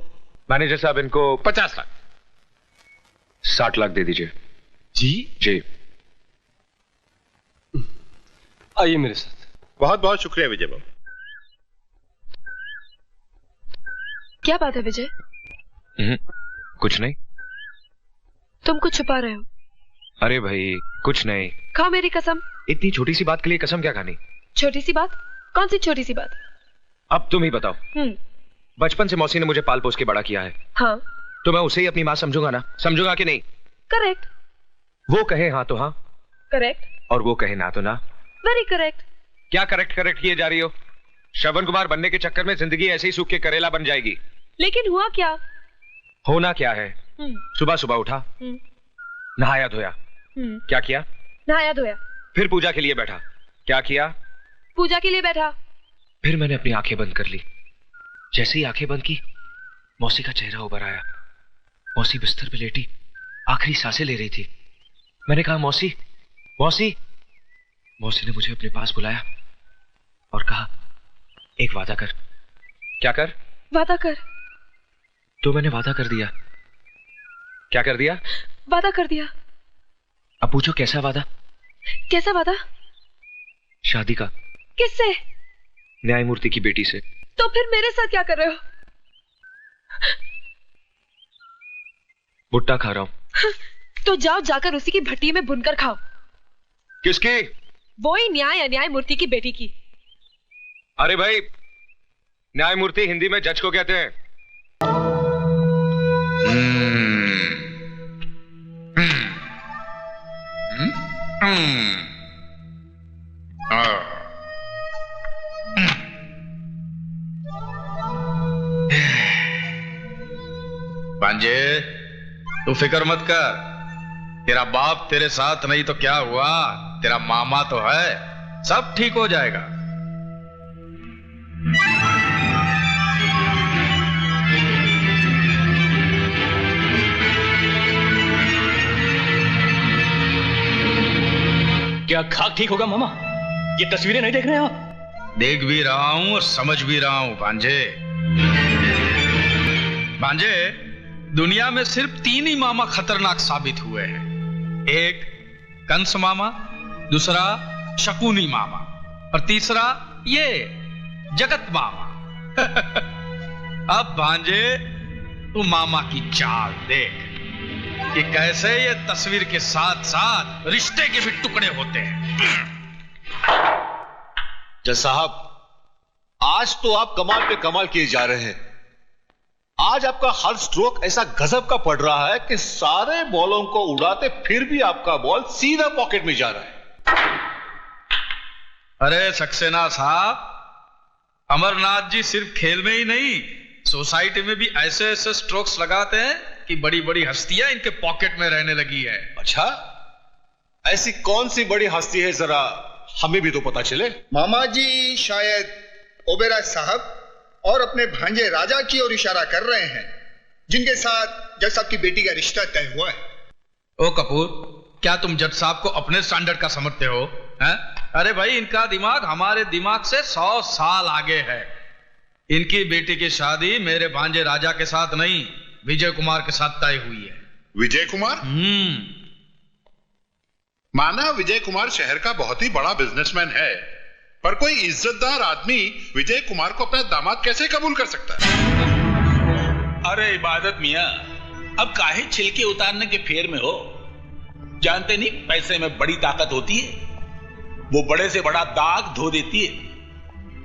मैनेजर साहब, इनको 50 लाख। 60 लाख दे दीजिए। जी जी। आइए मेरे साथ। बहुत बहुत शुक्रिया विजय बाबू। क्या बात है विजय? कुछ नहीं। तुम कुछ छुपा रहे हो? अरे भाई कुछ नहीं। खाओ मेरी कसम। इतनी छोटी सी बात के लिए कसम क्या खानी? छोटी सी बात? कौन सी छोटी सी बात? अब तुम ही बताओ। बचपन से मौसी ने मुझे पाल पोस के बड़ा किया है। हाँ। तो मैं उसे ही अपनी माँ समझूंगा ना? समझूंगा कि नहीं? करेक्ट। वो कहे हाँ तो हाँ। करेक्ट। और वो कहे ना तो ना। Very correct. क्या करेक्ट करेक्ट किए जा रही हो? श्रवण कुमार बनने के चक्कर में जिंदगी ऐसे ही सूख के करेला बन जाएगी। लेकिन हुआ क्या? होना क्या है? सुबह सुबह उठा, नहाया धोया। क्या किया? नहाया धोया। फिर पूजा के लिए बैठा। क्या किया? पूजा के लिए बैठा। फिर मैंने अपनी आंखें बंद कर ली। जैसे ही आंखें बंद की, मौसी का चेहरा उभर आया। मौसी बिस्तर पे लेटी आखिरी सांसें ले रही थी। मैंने कहा मौसी, मौसी। मौसी ने मुझे अपने पास बुलाया और कहा एक वादा कर। क्या कर? वादा कर। तो मैंने वादा कर दिया। क्या कर दिया? वादा कर दिया। अब पूछो कैसा वादा? कैसा वादा? शादी का। किससे? न्यायमूर्ति की बेटी से। तो फिर मेरे साथ क्या कर रहे हो? भुट्टा खा रहा हूं। तो जाओ जाकर उसी की भट्टी में भुनकर खाओ। किसकी? वही न्याय अन्यायमूर्ति की बेटी की। अरे भाई, न्यायमूर्ति हिंदी में जज को कहते हैं। भांजे, तू फिक्र मत कर। तेरा बाप तेरे साथ नहीं तो क्या हुआ, तेरा मामा तो है, सब ठीक हो जाएगा। क्या खाक ठीक होगा मामा? ये तस्वीरें नहीं देख रहे हो आप? देख भी रहा हूं और समझ भी रहा हूं भांजे। भांजे, दुनिया में सिर्फ 3 ही मामा खतरनाक साबित हुए हैं। एक कंस मामा, दूसरा शकुनी मामा और तीसरा ये जगत मामा। अब भांजे, तू मामा की चाल देख कि कैसे ये तस्वीर के साथ साथ रिश्ते के भी टुकड़े होते हैं। जज साहब, आज तो आप कमाल पे कमाल किए जा रहे हैं। आज आपका हर स्ट्रोक ऐसा गजब का पड़ रहा है कि सारे बॉलों को उड़ाते फिर भी आपका बॉल सीधा पॉकेट में जा रहा है। अरे सक्सेना साहब, अमरनाथ जी सिर्फ खेल में ही नहीं, सोसाइटी में भी ऐसे ऐसे स्ट्रोक्स लगाते हैं कि बड़ी बड़ी हस्तियां इनके पॉकेट में रहने लगी है। अच्छा, ऐसी कौन सी बड़ी हस्ती है, जरा हमें भी तो पता चले। मामा जी शायद ओबेराय साहब और अपने भांजे राजा की ओर इशारा कर रहे हैं, जिनके साथ जज साहब की बेटी का रिश्ता तय हुआ है। ओ कपूर, क्या तुम जज साहब को अपने स्टैंडर्ड का समझते हो? हैं? अरे भाई, इनका दिमाग हमारे दिमाग से 100 साल आगे है। इनकी बेटी की शादी मेरे भांजे राजा के साथ नहीं, विजय कुमार के साथ तय हुई है। विजय कुमार? माना विजय कुमार शहर का बहुत ही बड़ा बिजनेसमैन है, पर कोई इज्जतदार आदमी विजय कुमार को अपना दामाद कैसे कबूल कर सकता है? अरे इबादत मियां, अब काहे छिलके उतारने के फेर में हो? जानते नहीं पैसे में बड़ी ताकत होती है, वो बड़े से बड़ा दाग धो देती है।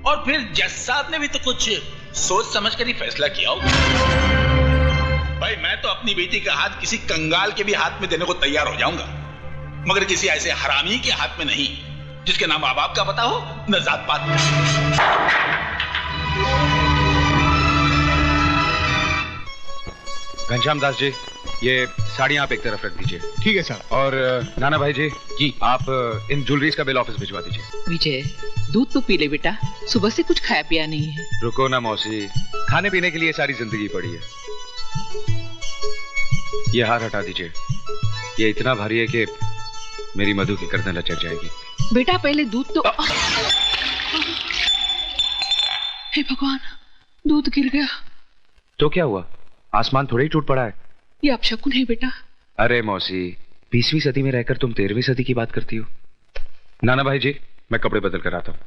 और फिर जज साहब ने भी तो कुछ सोच समझ कर ही फैसला किया होगा। भाई, मैं तो अपनी बेटी का हाथ किसी कंगाल के भी हाथ में देने को तैयार हो जाऊंगा, मगर किसी ऐसे हरामी के हाथ में नहीं, जिसके नाम माँ बाप का पता हो न जात पात का। घनश्याम दास जी, ये साड़ियां आप एक तरफ रख दीजिए। ठीक है सर। और नाना भाई जी, आप इन ज्वेलरीज का बिल ऑफिस भिजवा दीजिए। विजय, दूध तो पी ले बेटा, सुबह से कुछ खाया पिया नहीं है। रुको ना मौसी, खाने पीने के लिए सारी जिंदगी पड़ी है। ये हार हटा दीजिए, ये इतना भारी है कि मेरी मधु की गर्दन लचक जाएगी। बेटा पहले दूध तो। हे भगवान, दूध गिर गया। तो क्या हुआ? आसमान थोड़ा ही टूट पड़ा है। ये अपशकुन है बेटा। अरे मौसी, 20वीं सदी में रहकर तुम 13वीं सदी की बात करती हो। नाना भाई जी, मैं कपड़े बदल कर आता हूं।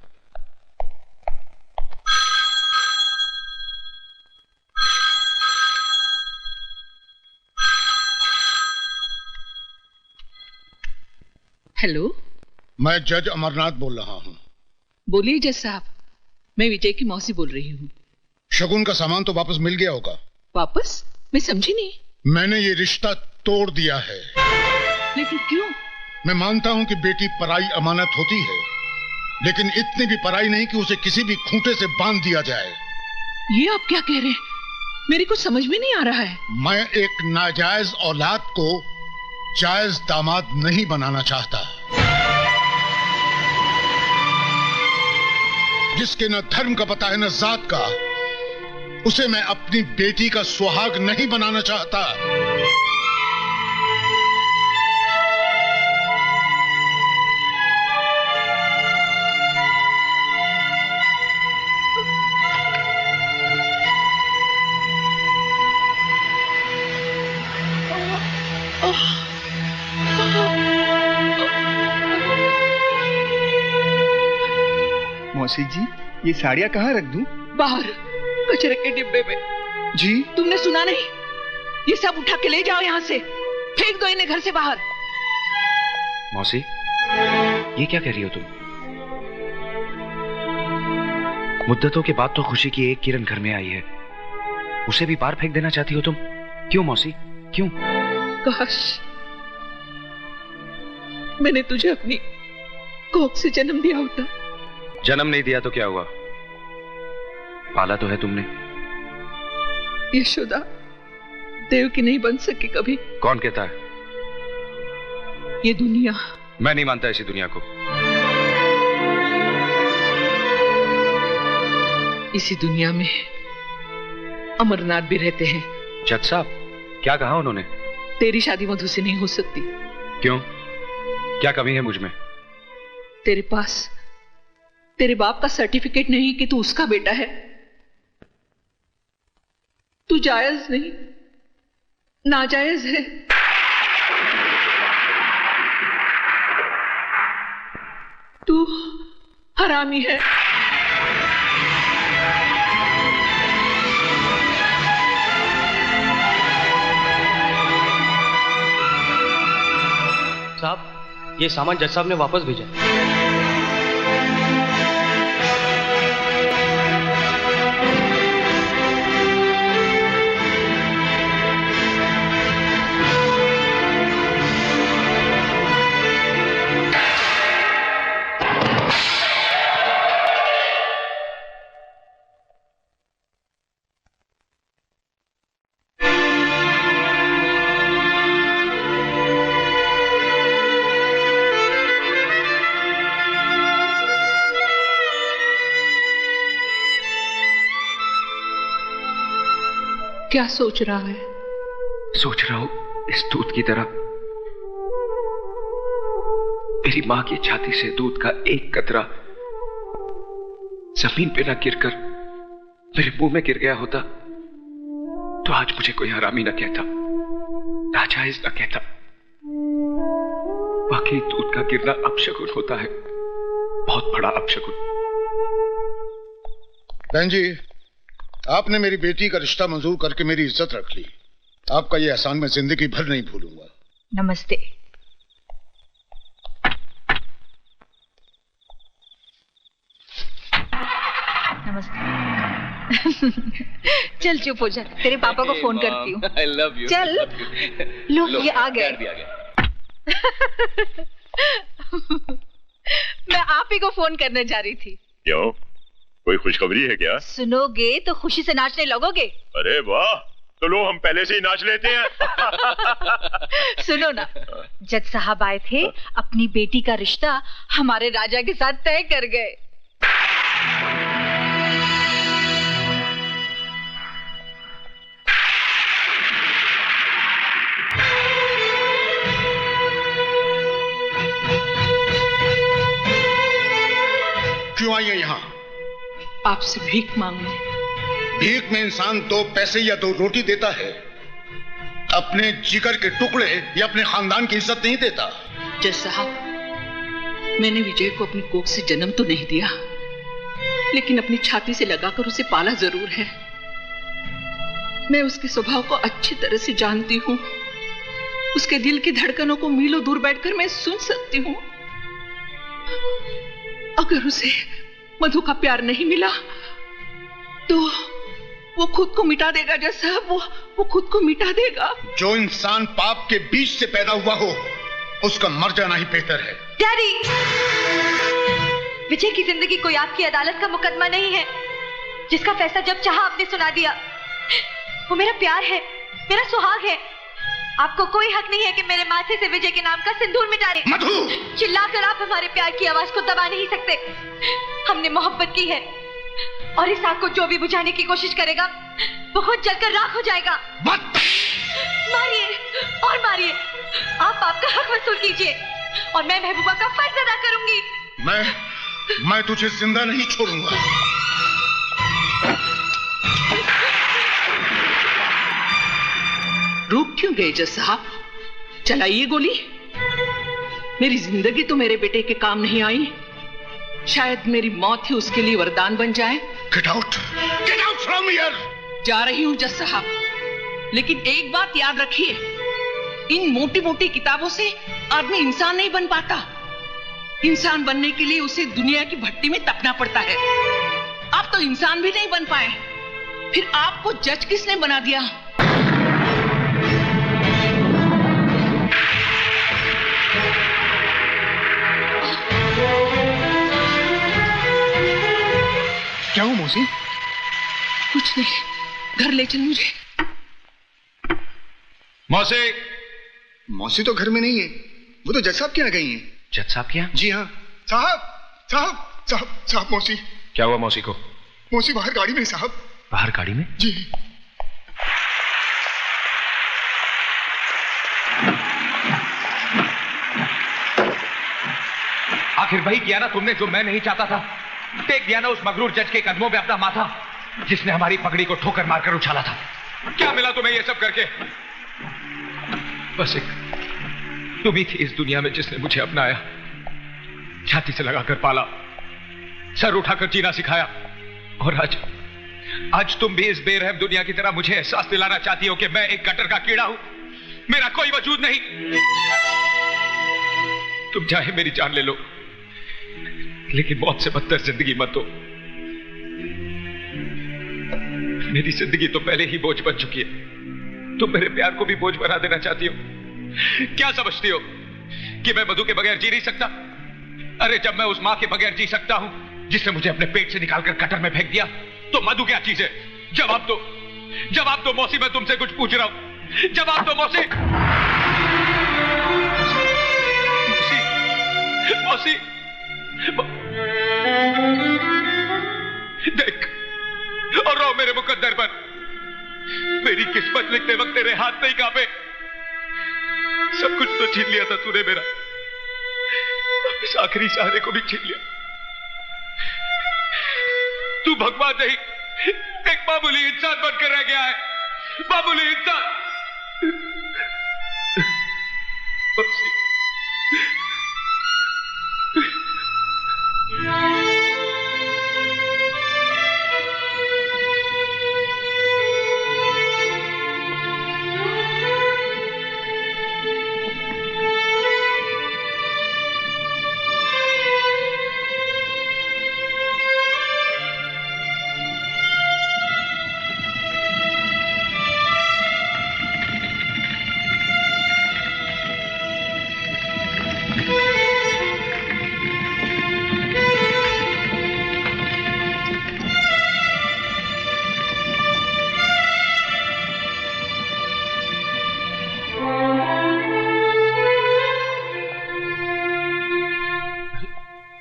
हेलो, मैं जज अमरनाथ बोल रहा हूं। बोलिए जज साहब, मैं विजय की मौसी बोल रही हूँ। शगुन का सामान तो वापस मिल गया होगा? वापस? मैं समझी नहीं। मैंने ये रिश्ता तोड़ दिया है। लेकिन क्यों? मैं मानता हूं कि बेटी पराई अमानत होती है, लेकिन इतनी भी पराई नहीं कि उसे किसी भी खूंटे से बांध दिया जाए। ये आप क्या कह रहे हैं? मेरी कुछ समझ में नहीं आ रहा है। मैं एक नाजायज औलाद को जायज दामाद नहीं बनाना चाहता। जिसके न धर्म का पता है न जात का, उसे मैं अपनी बेटी का सुहाग नहीं बनाना चाहता। मौसी जी, ये साड़ियाँ कहाँ रख दूं? बाहर कचरे के डिब्बे में। जी? तुमने सुना नहीं? ये सब उठा के ले जाओ यहाँ से, फेंक दो इन्हें घर से बाहर। मौसी, ये क्या कह रही हो तुम? मुद्दतों के बाद तो खुशी की एक किरण घर में आई है, उसे भी बाहर फेंक देना चाहती हो तुम? क्यों मौसी, क्यों? काश मैंने तुझे अपनी कोख से जन्म दिया होता। जन्म नहीं दिया तो क्या हुआ? पाला तो है तुमने। यशोदा देव की नहीं बन सकी कभी। कौन कहता है? ये दुनिया। मैं नहीं मानता ऐसी दुनिया को। इसी दुनिया में अमरनाथ भी रहते हैं। जज साहब, क्या कहा उन्होंने? तेरी शादी मधु से नहीं हो सकती। क्यों? क्या कमी है मुझ में? तेरे पास तेरे बाप का सर्टिफिकेट नहीं कि तू उसका बेटा है। तू जायज नहीं, नाजायज है। तू हरामी है। साहब, ये सामान जज साहब ने वापस भेजा। क्या सोच रहा है? सोच रहा हूं इस दूध की तरह मेरी मां की छाती से दूध का एक कतरा जमीन पे ना गिरकर मेरे मुंह में गिर गया होता तो आज मुझे कोई हरामी ना कहता, नाजायज ना कहता। बाकी दूध का गिरना अपशगुन होता है, बहुत बड़ा अपशगुन। बहन जी, आपने मेरी बेटी का रिश्ता मंजूर करके मेरी इज्जत रख ली। आपका यह एहसान मैं जिंदगी भर नहीं भूलूंगा। नमस्ते। नमस्ते। चल चुप हो जा, तेरे पापा को फोन करती हूँ। I love you. चल। लो ये आ गए। मैं आप ही को फोन करने जा रही थी। क्यों, कोई खुशखबरी है क्या? सुनोगे तो खुशी से नाचने लगोगे। अरे वाह, तो लो हम पहले से ही नाच लेते हैं। सुनो ना, जज साहब आए थे, अपनी बेटी का रिश्ता हमारे राजा के साथ तय कर गए। क्यों आई है यहाँ? आपसे भीख मांगने। भीख में इंसान 2 पैसे या 2 रोटी देता है, अपने जिगर के टुकड़े या अपने खानदान की इज्जत नहीं देता। जज साहब, मैंने विजय को अपनी कोख से जन्म तो नहीं दिया, लेकिन अपनी छाती से लगाकर उसे पाला जरूर है। मैं उसके स्वभाव को अच्छी तरह से जानती हूँ। उसके दिल की धड़कनों को मीलों दूर बैठकर मैं सुन सकती हूँ। अगर उसे मधु का प्यार नहीं मिला तो वो खुद को मिटा देगा। जैसा वो खुद को मिटा देगा। जो इंसान पाप के बीच से पैदा हुआ हो उसका मर जाना ही बेहतर है। डैडी, विजय की जिंदगी कोई आपकी अदालत का मुकदमा नहीं है जिसका फैसला जब चाहा आपने सुना दिया। वो मेरा प्यार है, मेरा सुहाग है। आपको कोई हक नहीं है कि मेरे माथे से विजय के नाम का सिंदूर मिटा दे। मधु! चिल्लाकर आप हमारे प्यार की आवाज को दबा नहीं सकते। हमने मोहब्बत की है और इस आग को जो भी बुझाने की कोशिश करेगा वो खुद जलकर राख हो जाएगा। मारिए और मारिए। आप आपका हक वसूल कीजिए और मैं महबूबा का फर्ज अदा करूंगी। मैं तुझे जिंदा नहीं छोड़ूंगा। रुक क्यों गए जज साहब? चलाइए गोली। मेरी जिंदगी तो मेरे बेटे के काम नहीं आई, शायद मेरी मौत ही उसके लिए वरदान बन जाए। Get out from here! जा रही हूं जज साहब, लेकिन एक बात याद रखिए, इन मोटी मोटी किताबों से आदमी इंसान नहीं बन पाता। इंसान बनने के लिए उसे दुनिया की भट्टी में तपना पड़ता है। आप तो इंसान भी नहीं बन पाए, फिर आपको जज किसने बना दिया? क्या हुआ मौसी? कुछ नहीं, घर ले चल मुझे। मौसी तो घर में नहीं है, वो तो जज साहब के यहाँ गई हैं। जज साहब के यहाँ? जी हाँ। साहब मौसी। क्या हुआ मौसी को? मौसी बाहर गाड़ी में साहब। बाहर गाड़ी में? जी। आखिर वही किया ना तुमने जो मैं नहीं चाहता था। टेक दिया ना उस मगरूर जज के कदमों में अपना माथा, जिसने हमारी पगड़ी को ठोकर मारकर उछाला था। क्या मिला तुम्हें ये सब करके? बस एक तुम ही थी इस दुनिया में जिसने मुझे अपनाया, छाती से लगाकर पाला, सर उठाकर जीना सिखाया। और आज तुम भी इस बेरहम दुनिया की तरह मुझे एहसास दिलाना चाहती हो कि मैं एक गटर का कीड़ा हूं, मेरा कोई वजूद नहीं। तुम चाहे मेरी जान ले लो, लेकिन मौत से बदतर जिंदगी मत दो। मेरी जिंदगी तो पहले ही बोझ बन चुकी है, तुम मेरे प्यार को भी बोझ बना देना चाहती हो। क्या समझती हो कि मैं मधु के बगैर जी नहीं सकता? अरे जब मैं उस मां के बगैर जी सकता हूं जिसने मुझे अपने पेट से निकालकर कटर में फेंक दिया, तो मधु क्या चीज है? जवाब दो मौसी, मैं तुमसे कुछ पूछ रहा हूं। जवाब दो मौसी। मौसी देख और रो मेरे मुकद्दर पर। मेरी किस्मत लिखते वक्त तेरे हाथ नहीं कांपे। सब कुछ तो छीन लिया था तूने मेरा, इस आखिरी सहारे को भी छीन लिया। तू भगवान नहीं, एक मामूली इंसान बनकर रह गया है। मामूली इंसान।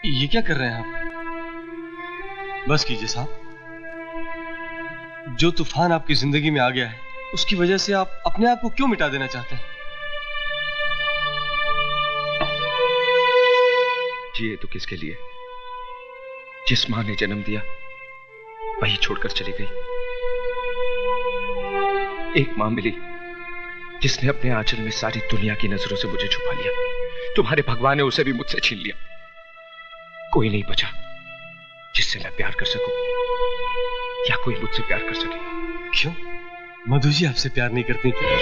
ये क्या कर रहे हैं आप? बस कीजिए साहब। जो तूफान आपकी जिंदगी में आ गया है, उसकी वजह से आप अपने आप को क्यों मिटा देना चाहते हैं? जिए तो किसके लिए? जिस मां ने जन्म दिया वही छोड़कर चली गई। एक मां मिली जिसने अपने आंचल में सारी दुनिया की नजरों से मुझे छुपा लिया। तुम्हारे भगवान ने उसे भी मुझसे छीन लिया। कोई नहीं बचा जिससे मैं प्यार कर सकूं या कोई मुझसे प्यार कर सके। क्यों? मधु जी आपसे प्यार नहीं करती क्या?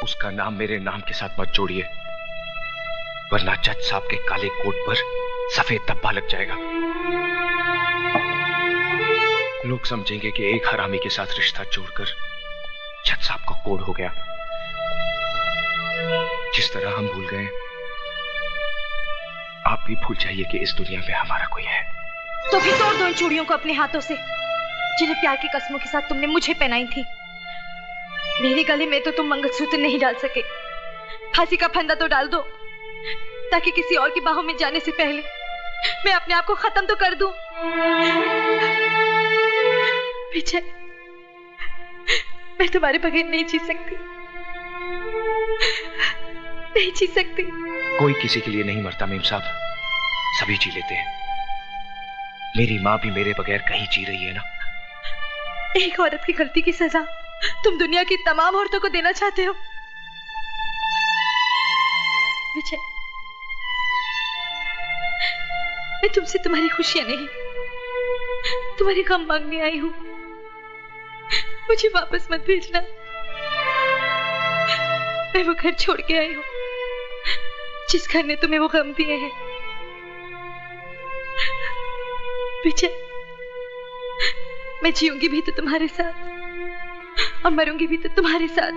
उसका नाम मेरे नाम के साथ मत जोड़िए, वरना जज साहब के काले कोट पर सफेद धब्बा लग जाएगा। लोग समझेंगे कि एक हरामी के साथ रिश्ता जोड़कर जज साहब को कोड हो गया। जिस तरह हम भूल गए, आप भी भूल जाइए कि इस दुनिया में हमारा कोई है। तो फिर तोड़ दो इन चूड़ियों को अपने हाथों से, जिन्हें प्यार की कसमों के साथ तुमने मुझे पहनाई थी। मेरे गले में तो तुम मंगलसूत्र नहीं डाल सके। फांसी का फंदा तो डाल दो, ताकि किसी और की बाहों में जाने से पहले मैं अपने आप को खत्म तो कर दूं। विजय, मैं तुम्हारे बगैर नहीं जी सकती, नहीं जी सकती। कोई किसी के लिए नहीं मरता मेम साहब, सभी जी लेते हैं। मेरी माँ भी मेरे बगैर कहीं जी रही है ना। एक औरत की गलती की सजा तुम दुनिया की तमाम औरतों को देना चाहते हो। विजय, मैं तुमसे तुम्हारी खुशियां नहीं, तुम्हारे गम मांगने आई हूं। मुझे वापस मत भेजना। मैं वो घर छोड़ के आई हूं जिस घर ने तुम्हें वो गम दिए हैं। विजय, मैं जीऊंगी भी तो तुम्हारे साथ और मरूंगी भी तो तुम्हारे साथ।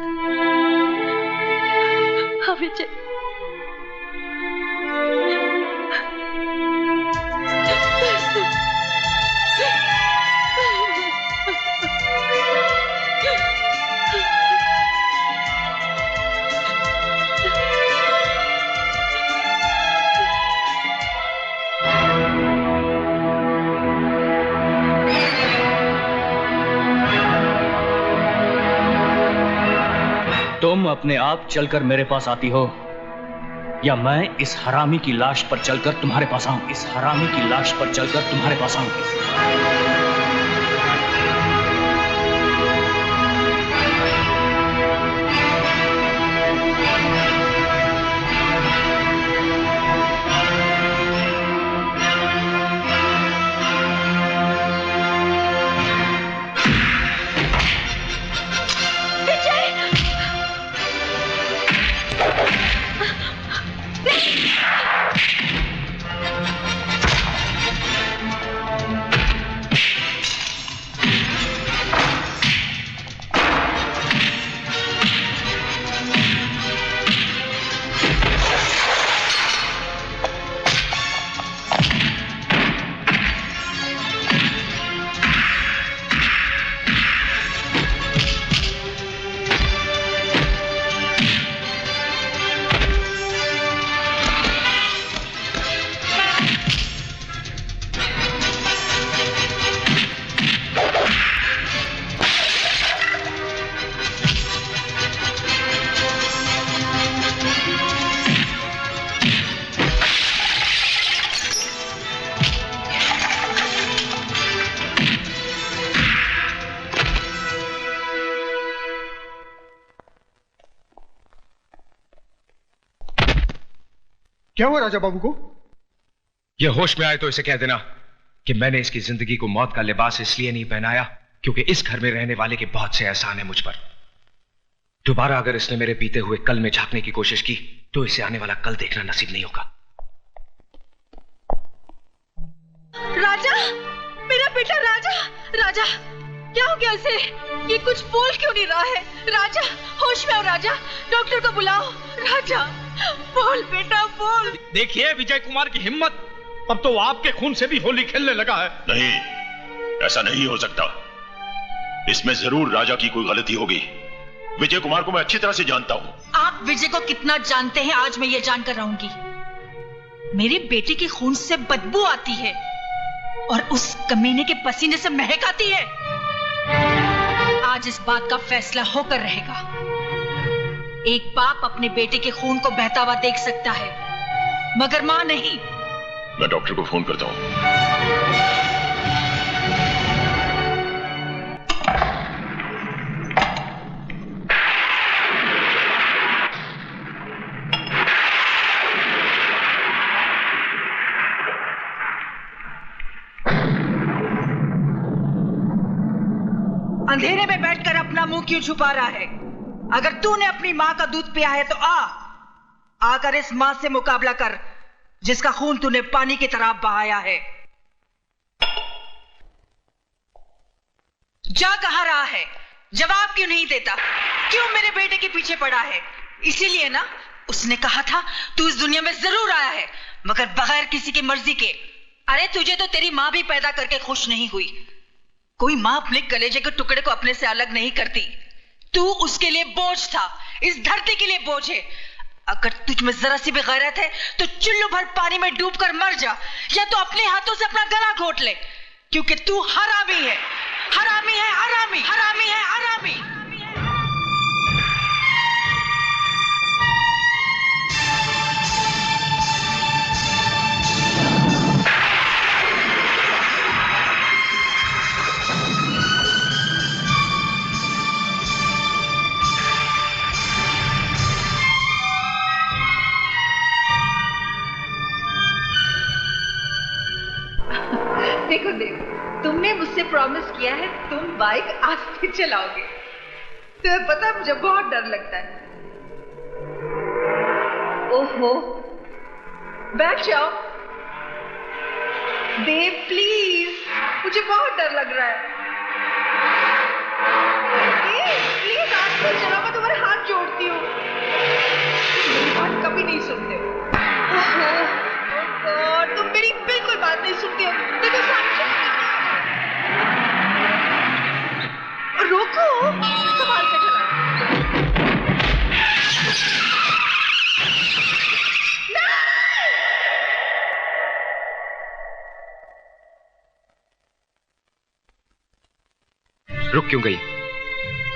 हाँ विजय, तुम अपने आप चलकर मेरे पास आती हो, या मैं इस हरामी की लाश पर चलकर तुम्हारे पास आऊं? इस हरामी की लाश पर चलकर तुम्हारे पास आऊं। क्या हुआ राजा बाबू को? यह होश में आए तो इसे कह देना कि मैंने इसकी जिंदगी को मौत का लिबास इसलिए नहीं पहनाया क्योंकि इस घर में रहने वाले के बहुत से एहसान है मुझ पर। दोबारा अगर इसने मेरे बीते हुए कल में झांकने की कोशिश की तो इसे आने वाला कल देखना नसीब नहीं होगा। राजा, मेरा बेटा राजा, राजा क्या हो गया इसे? ये कुछ बोल क्यों नहीं रहा है? राजा, होश में आओ राजा, डॉक्टर को बुलाओ। राजा बोल बेटा बोल। देखिए विजय कुमार की हिम्मत, अब तो आपके खून से भी होली खेलने लगा है। नहीं, ऐसा नहीं हो सकता। इसमें जरूर राजा की कोई गलती होगी। विजय कुमार को मैं अच्छी तरह से जानता हूं। आप विजय को कितना जानते हैं आज मैं ये जानकर रहूंगी। मेरे बेटे के खून से बदबू आती है और उस कमीने के पसीने से महक आती है। आज इस बात का फैसला होकर रहेगा। एक बाप अपने बेटे के खून को बहता हुआ देख सकता है, मगर मां नहीं। मैं डॉक्टर को फोन करता हूं। अंधेरे में बैठकर अपना मुंह क्यों छुपा रहा है? अगर तूने अपनी माँ का दूध पिया है तो आकर इस माँ से मुकाबला कर जिसका खून तूने पानी की तरह बहाया है। जा कहाँ रहा है? जवाब क्यों नहीं देता? क्यों मेरे बेटे के पीछे पड़ा है? इसीलिए ना उसने कहा था तू इस दुनिया में जरूर आया है, मगर बगैर किसी की मर्जी के। अरे तुझे तो तेरी माँ भी पैदा करके खुश नहीं हुई। कोई माँ अपने कलेजे के टुकड़े को अपने से अलग नहीं करती। तू उसके लिए बोझ था, इस धरती के लिए बोझ है। अगर तुझ में जरा सी भी गैरत है तो चुल्लू भर पानी में डूबकर मर जा, या तो अपने हाथों से अपना गला घोट ले, क्योंकि तू हरामी है, हरामी है, हरामी, हरामी है, हरामी। देखो देखो, तुमने मुझसे प्रॉमिस किया है तुम बाइक आस्ते चलाओगे। तुम्हें पता है मुझे बहुत डर लगता है। ओहो, बैठ जाओ। देव प्लीज, मुझे बहुत डर लग रहा है। प्लीज आस्ते चलाओ, मैं तुम्हारे हाथ जोड़ती हूँ। मेरी बात कभी नहीं सुनते हो। और तुम मेरी बिल्कुल बात नहीं सुनते हो। देखो साक्षी, रोको, संभाल के चला। रुक क्यों गई?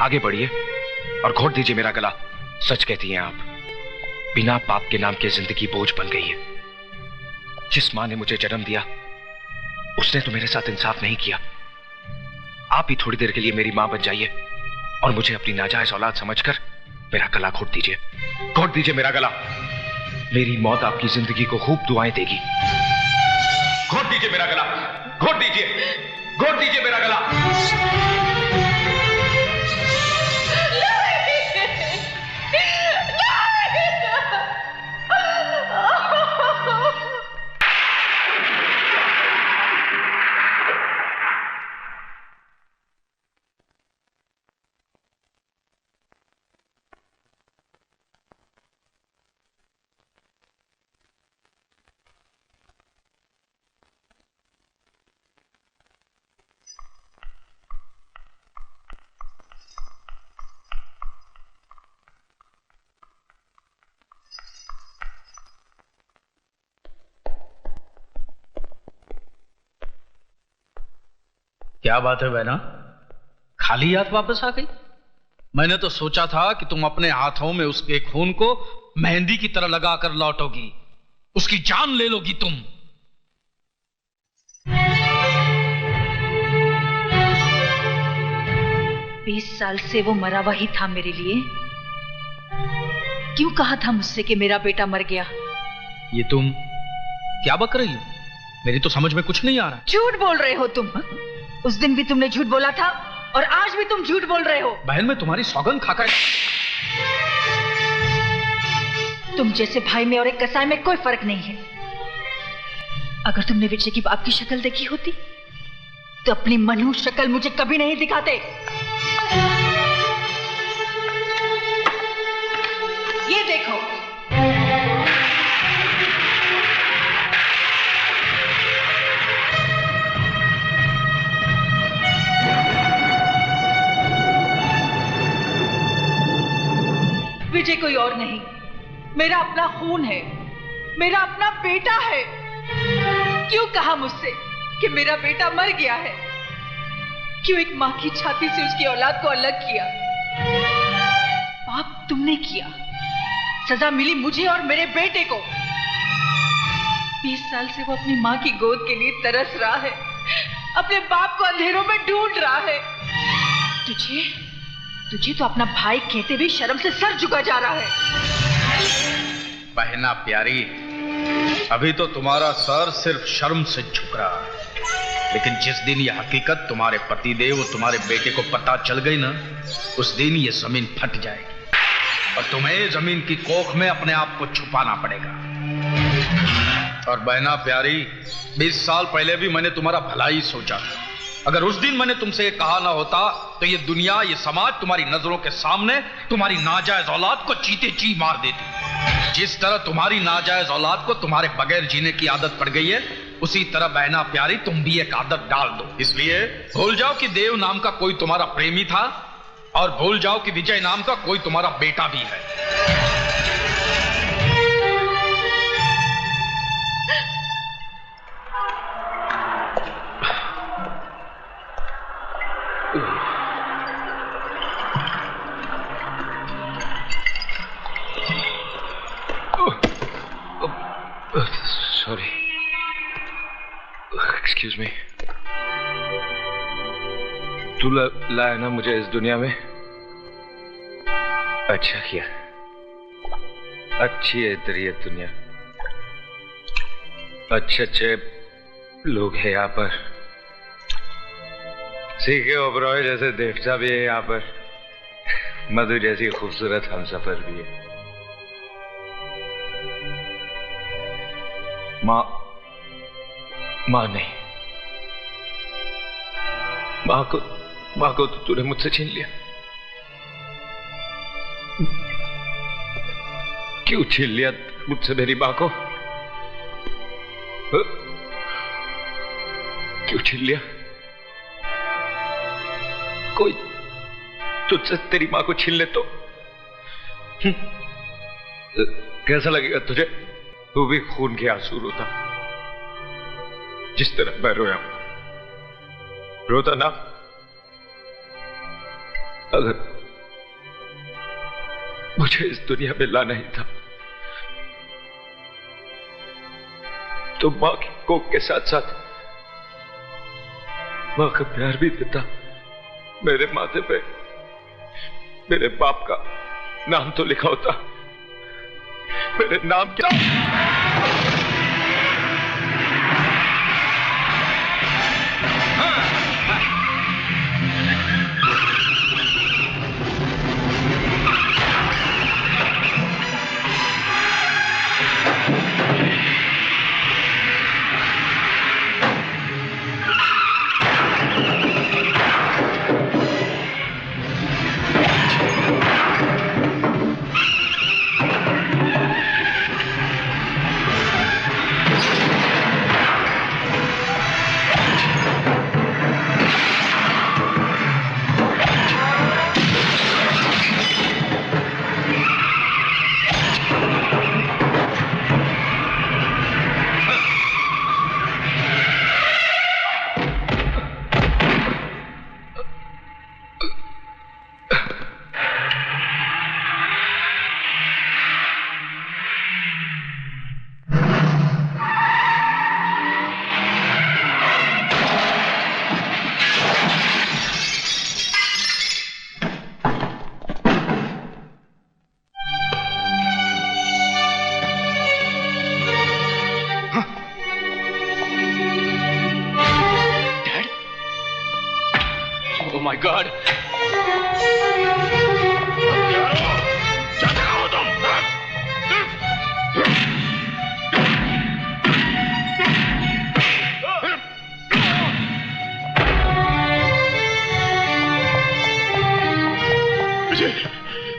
आगे बढ़िए और घोट दीजिए मेरा गला। सच कहती हैं आप, बिना पाप के नाम की जिंदगी बोझ बन गई है। जिस मां ने मुझे जन्म दिया उसने तो मेरे साथ इंसाफ नहीं किया। आप ही थोड़ी देर के लिए मेरी मां बन जाइए और मुझे अपनी नाजायज औलाद समझकर मेरा गला घोट दीजिए। घोट दीजिए मेरा गला। मेरी मौत आपकी जिंदगी को खूब दुआएं देगी। घोट दीजिए मेरा गला, घोट दीजिए, घोट दीजिए मेरा गला। क्या बात है बहना, खाली हाथ वापस आ गई? मैंने तो सोचा था कि तुम अपने हाथों में उसके खून को मेहंदी की तरह लगाकर लौटोगी, उसकी जान ले लोगी तुम। बीस साल से वो मरा हुआ ही था मेरे लिए। क्यों कहा था मुझसे कि मेरा बेटा मर गया? ये तुम क्या बक रही हो? मेरी तो समझ में कुछ नहीं आ रहा। झूठ बोल रहे हो तुम। उस दिन भी तुमने झूठ बोला था और आज भी तुम झूठ बोल रहे हो। बहन, मैं तुम्हारी सौगंध खाकर। तुम जैसे भाई में और एक कसाई में कोई फर्क नहीं है। अगर तुमने विजय की बाप की शक्ल देखी होती तो अपनी मनहूस शक्ल मुझे कभी नहीं दिखाते। ये देखो, विजय कोई और नहीं, मेरा अपना खून है, मेरा अपना बेटा है। क्यों कहा मुझसे कि मेरा बेटा मर गया है? क्यों एक मां की छाती से उसकी औलाद को अलग किया? पाप तुमने किया, सजा मिली मुझे और मेरे बेटे को। 20 साल से वो अपनी मां की गोद के लिए तरस रहा है, अपने बाप को अंधेरों में ढूंढ रहा है। तुझे तो अपना भाई कहते भी शर्म से सर झुका जा रहा है। बहना प्यारी, अभी तो तुम्हारा सर सिर्फ शर्म से झुक रहा है, लेकिन जिस दिन यह हकीकत तुम्हारे पतिदेव और तुम्हारे बेटे को पता चल गई ना, उस दिन ये जमीन फट जाएगी और तुम्हें जमीन की कोख में अपने आप को छुपाना पड़ेगा। और बहना प्यारी, 20 साल पहले भी मैंने तुम्हारा भला ही सोचा था। अगर उस दिन मैंने तुमसे ये कहा ना होता तो ये दुनिया, ये समाज तुम्हारी नजरों के सामने तुम्हारी नाजायज औलाद को चीते जी मार देती। जिस तरह तुम्हारी नाजायज औलाद को तुम्हारे बगैर जीने की आदत पड़ गई है, उसी तरह बहना प्यारी तुम भी एक आदत डाल दो। इसलिए भूल जाओ कि देव नाम का कोई तुम्हारा प्रेमी था और भूल जाओ कि विजय नाम का कोई तुम्हारा बेटा भी है। Sorry, excuse me. तू लाया ना मुझे इस दुनिया में, अच्छा किया। अच्छी है तेरी ये दुनिया, अच्छे अच्छे लोग हैं यहाँ पर, सीखे ओबरॉय जैसे देवता भी है यहाँ पर, मधु जैसी खूबसूरत हमसफर भी है। माँ नहीं, माँ को तो तूने मुझसे छीन लिया। क्यों छीन लिया मुझसे मेरी माँ को? क्यों छीन लिया? कोई तुझसे तेरी माँ को छीन ले तो कैसा लगेगा तुझे? तू भी खून के आंसू रोता जिस तरह मैं रोया, रोता ना? अगर मुझे इस दुनिया में लाना ही था तो मां की कोख के साथ साथ मां का प्यार भी देता। मेरे माथे पे मेरे बाप का नाम तो लिखा होता। मेरे नाम क्या?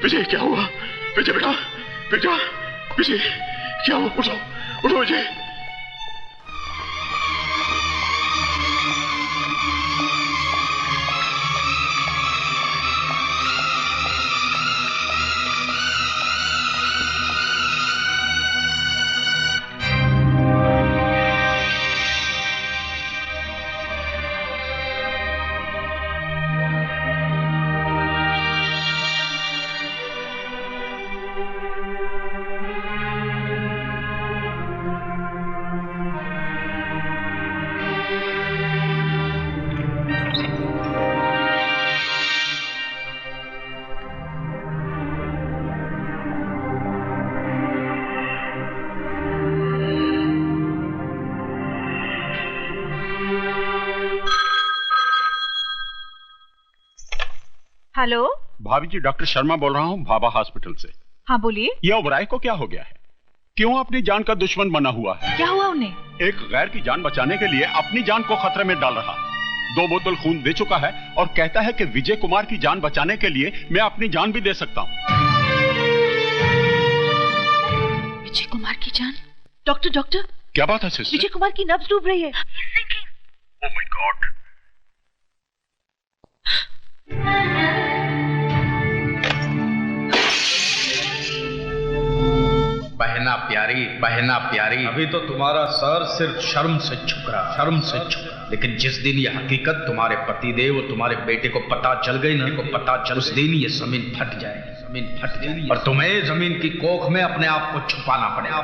विजय क्या हुआ? विजय बेटा, बेटा विजय क्या हुआ? उठो उठो विजय। हेलो। भाभी जी, डॉक्टर शर्मा बोल रहा हूँ भाभा हॉस्पिटल से। हाँ बोलिए। ये ओबराय को क्या हो गया है? क्यों अपनी जान का दुश्मन बना हुआ है? क्या हुआ उन्हें? एक गैर की जान बचाने के लिए अपनी जान को खतरे में डाल रहा। 2 बोतल खून दे चुका है और कहता है कि विजय कुमार की जान बचाने के लिए मैं अपनी जान भी दे सकता हूँ। विजय कुमार की जान? डॉक्टर डॉक्टर, क्या बात है सिस्टर? विजय कुमार की नब्ज डूब रही है। Oh my God. बहना प्यारी, अभी तो तुम्हारा सर सिर्फ शर्म से झुक रहा, लेकिन जिस दिन ये हकीकत तुम्हारे पतिदेव और तुम्हारे बेटे को पता चल गई ना, उस दिन ये जमीन फट जाएगी, और तुम्हें जमीन की कोख में अपने आप को छुपाना पड़ेगा।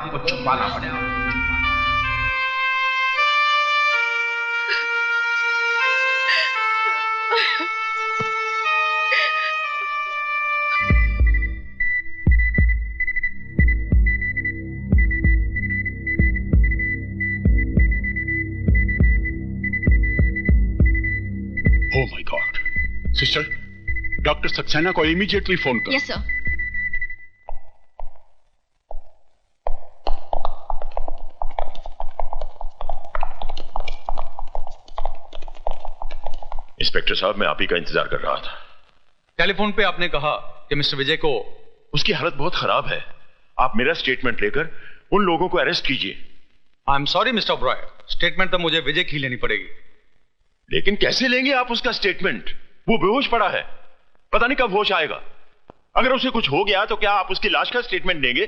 Oh my God. Sister, doctor Saxena को इमीडिएटली फोन करो। Yes sir. इंस्पेक्टर साहब, मैं आप ही का इंतजार कर रहा था। टेलीफोन पे आपने कहा कि मिस्टर विजय को उसकी हालत बहुत खराब है। आप मेरा स्टेटमेंट लेकर उन लोगों को अरेस्ट कीजिए। I am sorry mister Oberoi, statement तो मुझे विजय की लेनी पड़ेगी। लेकिन कैसे लेंगे आप उसका स्टेटमेंट? वो बेहोश पड़ा है, पता नहीं कब होश आएगा। अगर उसे कुछ हो गया तो क्या आप उसकी लाश का स्टेटमेंट देंगे?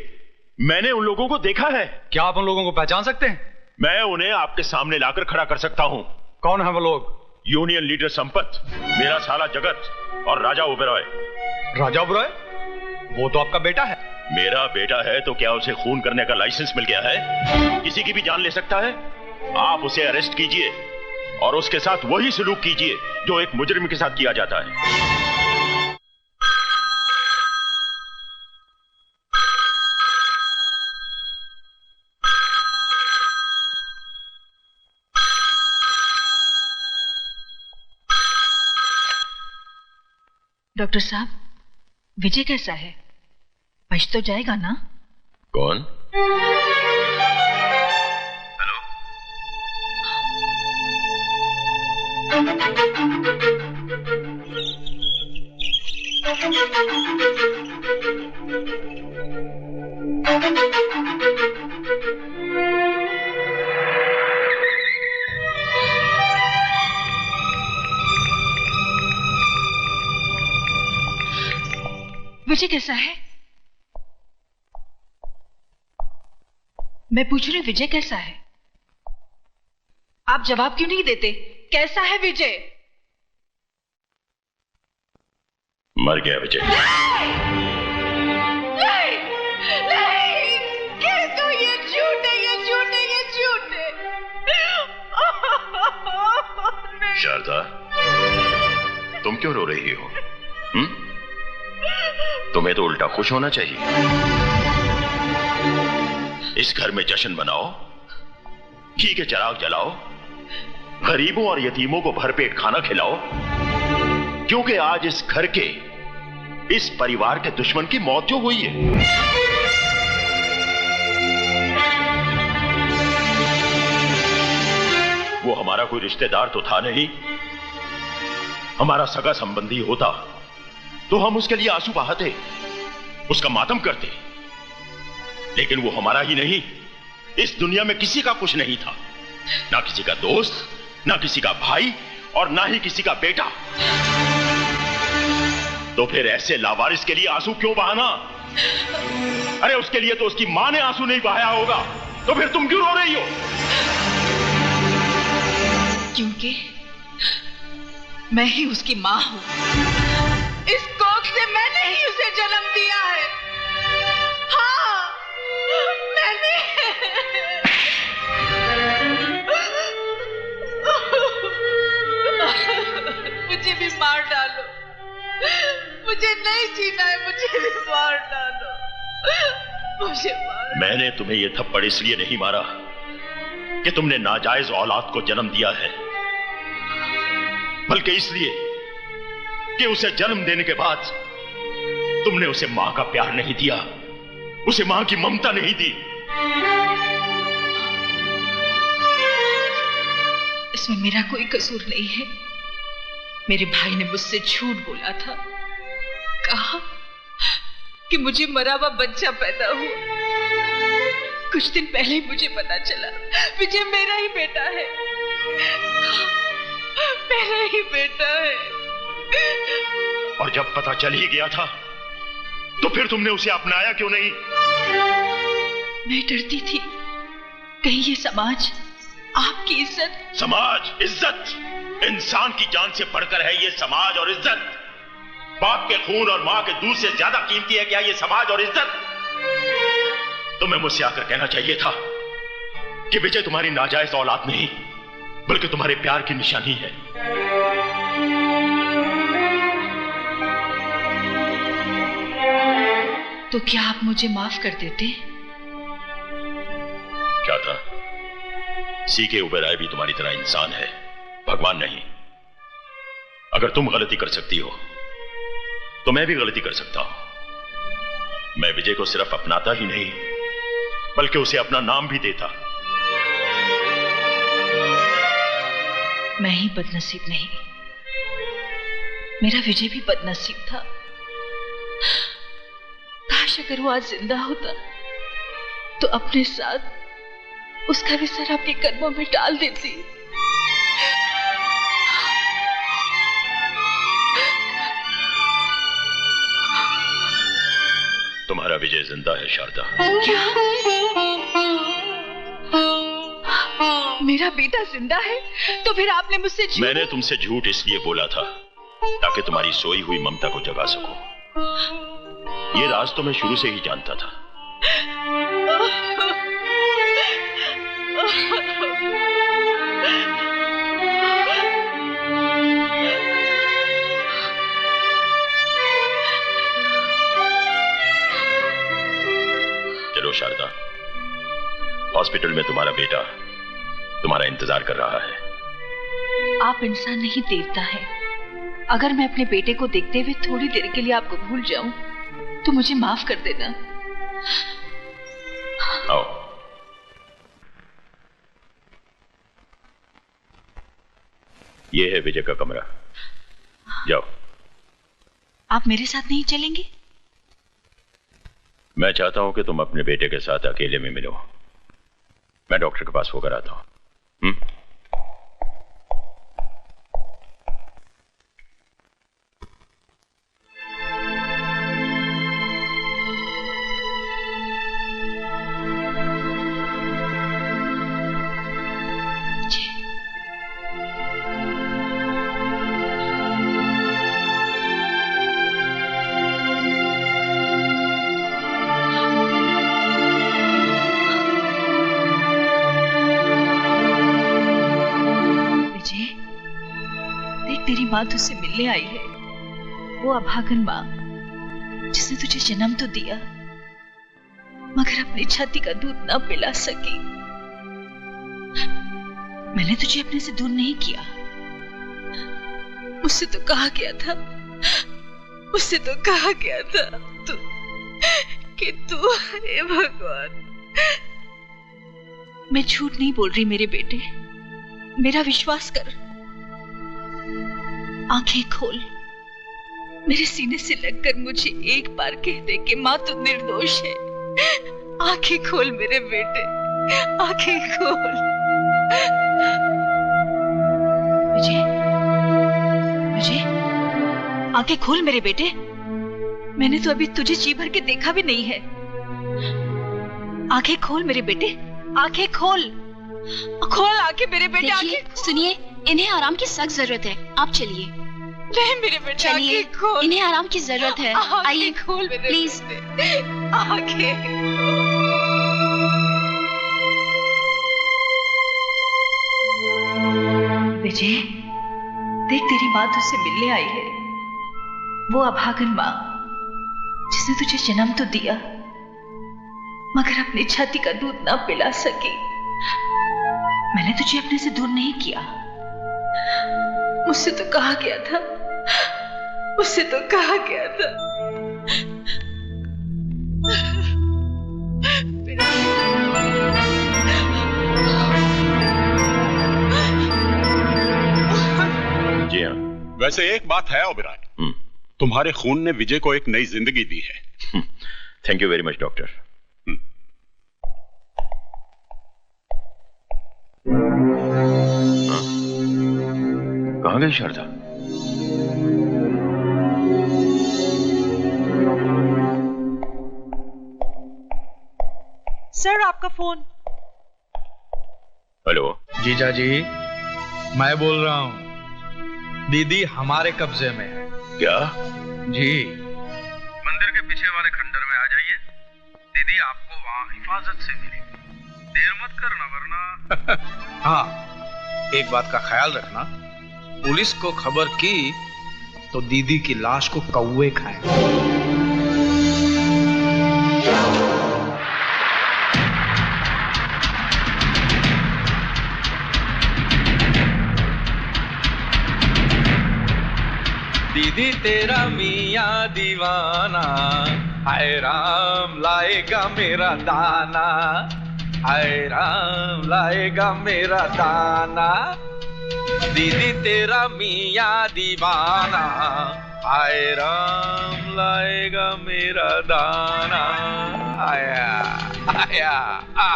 मैंने उन लोगों को देखा है। क्या आप उन लोगों को पहचान सकते हैं? मैं उन्हें आपके सामने लाकर खड़ा कर सकता हूं। कौन है वो लोग? यूनियन लीडर संपत, मेरा साला जगत और राजा ओबेरॉय। राजा ओबेरॉय? वो तो आपका बेटा है। मेरा बेटा है तो क्या उसे खून करने का लाइसेंस मिल गया है? किसी की भी जान ले सकता है। आप उसे अरेस्ट कीजिए और उसके साथ वही सलूक कीजिए जो एक मुजरिम के साथ किया जाता है। डॉक्टर साहब, विजय कैसा है? बच तो जाएगा ना? कौन? विजय कैसा है? मैं पूछ रही हूँ, विजय कैसा है? आप जवाब क्यों नहीं देते? कैसा है विजय? मर गया विजय। नहीं, नहीं, कह दो ये झूठ है, ये झूठ है, ये झूठ है। शारदा, तुम क्यों रो रही हो? तुम्हें तो उल्टा खुश होना चाहिए। इस घर में जश्न मनाओ, घी के चिराग जलाओ, गरीबों और यतीमों को भरपेट खाना खिलाओ, क्योंकि आज इस घर के, इस परिवार के दुश्मन की मौत जो हुई है। वो हमारा कोई रिश्तेदार तो था नहीं, हमारा सगा संबंधी होता तो हम उसके लिए आंसू बहाते, उसका मातम करते। लेकिन वो हमारा ही नहीं, इस दुनिया में किसी का कुछ नहीं था, ना किसी का दोस्त, ना किसी का भाई और ना ही किसी का बेटा। तो फिर ऐसे लावारिस के लिए आंसू क्यों बहाना? अरे उसके लिए तो उसकी मां ने आंसू नहीं बहाया होगा, तो फिर तुम क्यों रो रही हो? क्योंकि मैं ही उसकी मां हूं। इस कोख से मैंने ही उसे जन्म दिया है। हाँ, मैंने। मुझे भी मार डालो, मुझे नहीं जीना है, मुझे भी मार डालो, मुझे मार। मैंने तुम्हें यह थप्पड़ इसलिए नहीं मारा कि तुमने नाजायज औलाद को जन्म दिया है, बल्कि इसलिए कि उसे जन्म देने के बाद तुमने उसे मां का प्यार नहीं दिया, उसे मां की ममता नहीं दी। इसमें मेरा कोई कसूर नहीं है। मेरे भाई ने मुझसे झूठ बोला था, कहा कि मुझे मरा हुआ बच्चा पैदा हुआ। कुछ दिन पहले ही मुझे पता चला विजय मेरा ही बेटा है, मेरा ही बेटा है। और जब पता चल ही गया था तो फिर तुमने उसे अपनाया क्यों नहीं? मैं डरती थी कहीं ये समाज आपकी इज्जत। समाज, इज्जत, इंसान की जान से बढ़कर है ये समाज और इज्जत। बाप के खून और मां के दूध से ज्यादा कीमती है क्या ये समाज और इज्जत? तुम्हें मुझसे आकर कहना चाहिए था कि विजय तुम्हारी नाजायज औलाद नहीं बल्कि तुम्हारे प्यार की निशानी है। तो क्या आप मुझे माफ कर देते? क्या था? सीके उबेराय भी तुम्हारी तरह इंसान है, भगवान नहीं। अगर तुम गलती कर सकती हो तो मैं भी गलती कर सकता हूं। मैं विजय को सिर्फ अपनाता ही नहीं बल्कि उसे अपना नाम भी देता। मैं ही बदनसीब नहीं, मेरा विजय भी बदनसीब था। काश अगर वो आज जिंदा होता तो अपने साथ उसका भी सर अपने कदमों में डाल देती। तुम्हारा विजय जिंदा है शारदा। क्या? मेरा बेटा जिंदा है? तो फिर आपने मुझसे झूठ? मैंने तुमसे झूठ इसलिए बोला था ताकि तुम्हारी सोई हुई ममता को जगा सकूं। ये राज तो मैं शुरू से ही जानता था। चलो शारदा, हॉस्पिटल में तुम्हारा बेटा तुम्हारा इंतजार कर रहा है। आप इंसान नहीं, देवता है। अगर मैं अपने बेटे को देखते हुए थोड़ी देर के लिए आपको भूल जाऊं तो मुझे माफ कर देना। आओ। ये है विजय का कमरा, जाओ। आप मेरे साथ नहीं चलेंगे? मैं चाहता हूं कि तुम अपने बेटे के साथ अकेले में मिलो। मैं डॉक्टर के पास होकर आता हूं। माँ तुझसे मिलने आई है, वो अभागन माँ जिसने तुझे जन्म तो दिया मगर अपनी छाती का दूध ना पिला सकी। मैंने तुझे अपने से दूर नहीं किया। मुझसे तो कहा गया था, मुझसे तो कहा गया था कि तू, हे भगवान। मैं झूठ नहीं बोल रही मेरे बेटे, मेरा विश्वास कर। आंखें खोल, मेरे सीने से लगकर मुझे एक बार कह दे कि माँ तू निर्दोष है। आंखें खोल मेरे बेटे, आंखें खोल। विजय, विजय, आंखें खोल मेरे बेटे। मैंने तो अभी तुझे जी भर के देखा भी नहीं है। आंखें खोल मेरे बेटे, आंखें खोल, खोल आंखें मेरे बेटे। आंखें सुनिए, इन्हें आराम की सख्त जरूरत है, आप चलिए। नहीं मेरे बेटे, चलिए, इन्हें आराम की जरूरत है। आइए खोल मेरे प्लीज। आंखें विजय, देख तेरी माँ तुझसे मिलने आई है, वो अभागन माँ जिसने तुझे जन्म तो दिया मगर अपनी छाती का दूध ना पिला सकी। मैंने तुझे अपने से दूर नहीं किया। मुझसे तो कहा गया था, उससे तो कहा गया था जी हाँ। वैसे एक बात है ओबेरॉय, तुम्हारे खून ने विजय को एक नई जिंदगी दी है। Thank you very much doctor. कहाँ गई शारदा? सर आपका फोन। हेलो जीजा जी, मैं बोल रहा हूँ, दीदी हमारे कब्जे में है। क्या? जी, मंदिर के पीछे वाले खंडर में आ जाइए, दीदी आपको वहाँ हिफाजत से मिलेगी। देर मत करना वरना। हाँ, एक बात का ख्याल रखना, पुलिस को खबर की तो दीदी की लाश को कौवे खाए। दीदी तेरा मियाँ दीवाना, हाय राम लाएगा मेरा दाना, हाय राम लाएगा मेरा दाना। दीदी तेरा मियाँ दीवाना, हाय राम लाएगा मेरा दाना। आया आया आ।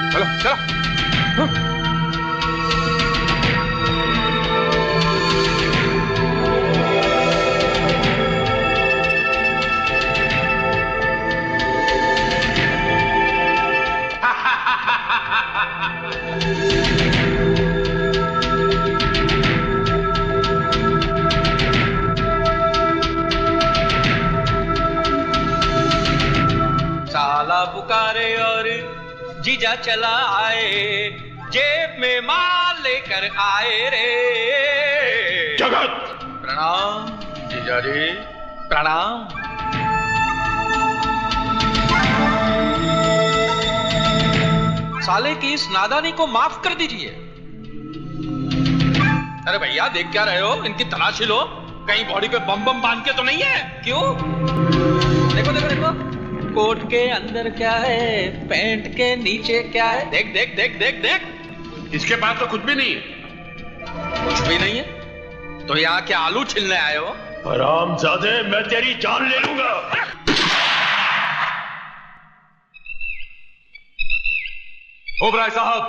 चलो चलो। साला पुकारे और जीजा चला आए, जेब में माल लेकर आए रे। जगत प्रणाम जीजा जी, प्रणाम। साले की इस नादानी को माफ कर दीजिए। अरे भैया देख क्या रहे हो, इनकी तलाशी लो, कहीं बॉडी पे बम बम बांध के तो नहीं है? क्यों? देखो देखो देखो, कोट के अंदर क्या है, पैंट के नीचे क्या है, देख देख देख देख देख। इसके पास तो कुछ भी नहीं है। कुछ भी नहीं है तो यहाँ क्या आलू छिलने आए हो? हरामजादे, मैं तेरी जान ले लूंगा। ओबराय साहब,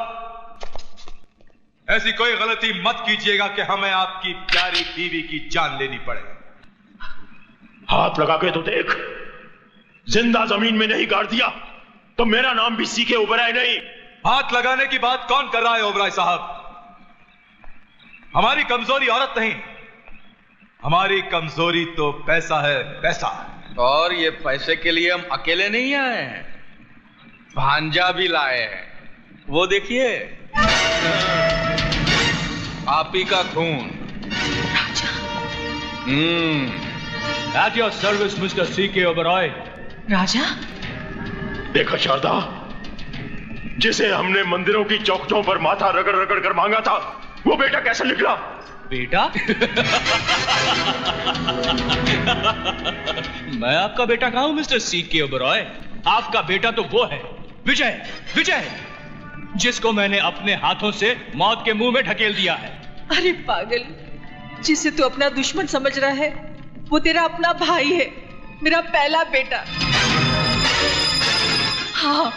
ऐसी कोई गलती मत कीजिएगा कि हमें आपकी प्यारी बीवी की जान लेनी पड़े। हाथ लगा के तो देख, जिंदा जमीन में नहीं गाड़ दिया तो मेरा नाम भी सीके ओबराय नहीं। हाथ लगाने की बात कौन कर रहा है ओबराय साहब? हमारी कमजोरी औरत नहीं, हमारी कमजोरी तो पैसा है, पैसा। और ये पैसे के लिए हम अकेले नहीं आए हैं, भांजा भी लाए हैं। वो देखिए, आप ही का खून। At your service, Mr. C.K. Oberoi. राजा? देखा शारदा, जिसे हमने मंदिरों की चौखटों पर माथा रगड़ रगड़ कर मांगा था, वो बेटा कैसे निकला? बेटा? मैं आपका बेटा कहाँ हूं मिस्टर C.K. Oberoi? आपका बेटा तो वो है, विजय, विजय, जिसको मैंने अपने हाथों से मौत के मुंह में ढकेल दिया है। अरे पागल, जिसे तू अपना दुश्मन समझ रहा है, वो तेरा अपना भाई है, मेरा पहला बेटा। हाँ,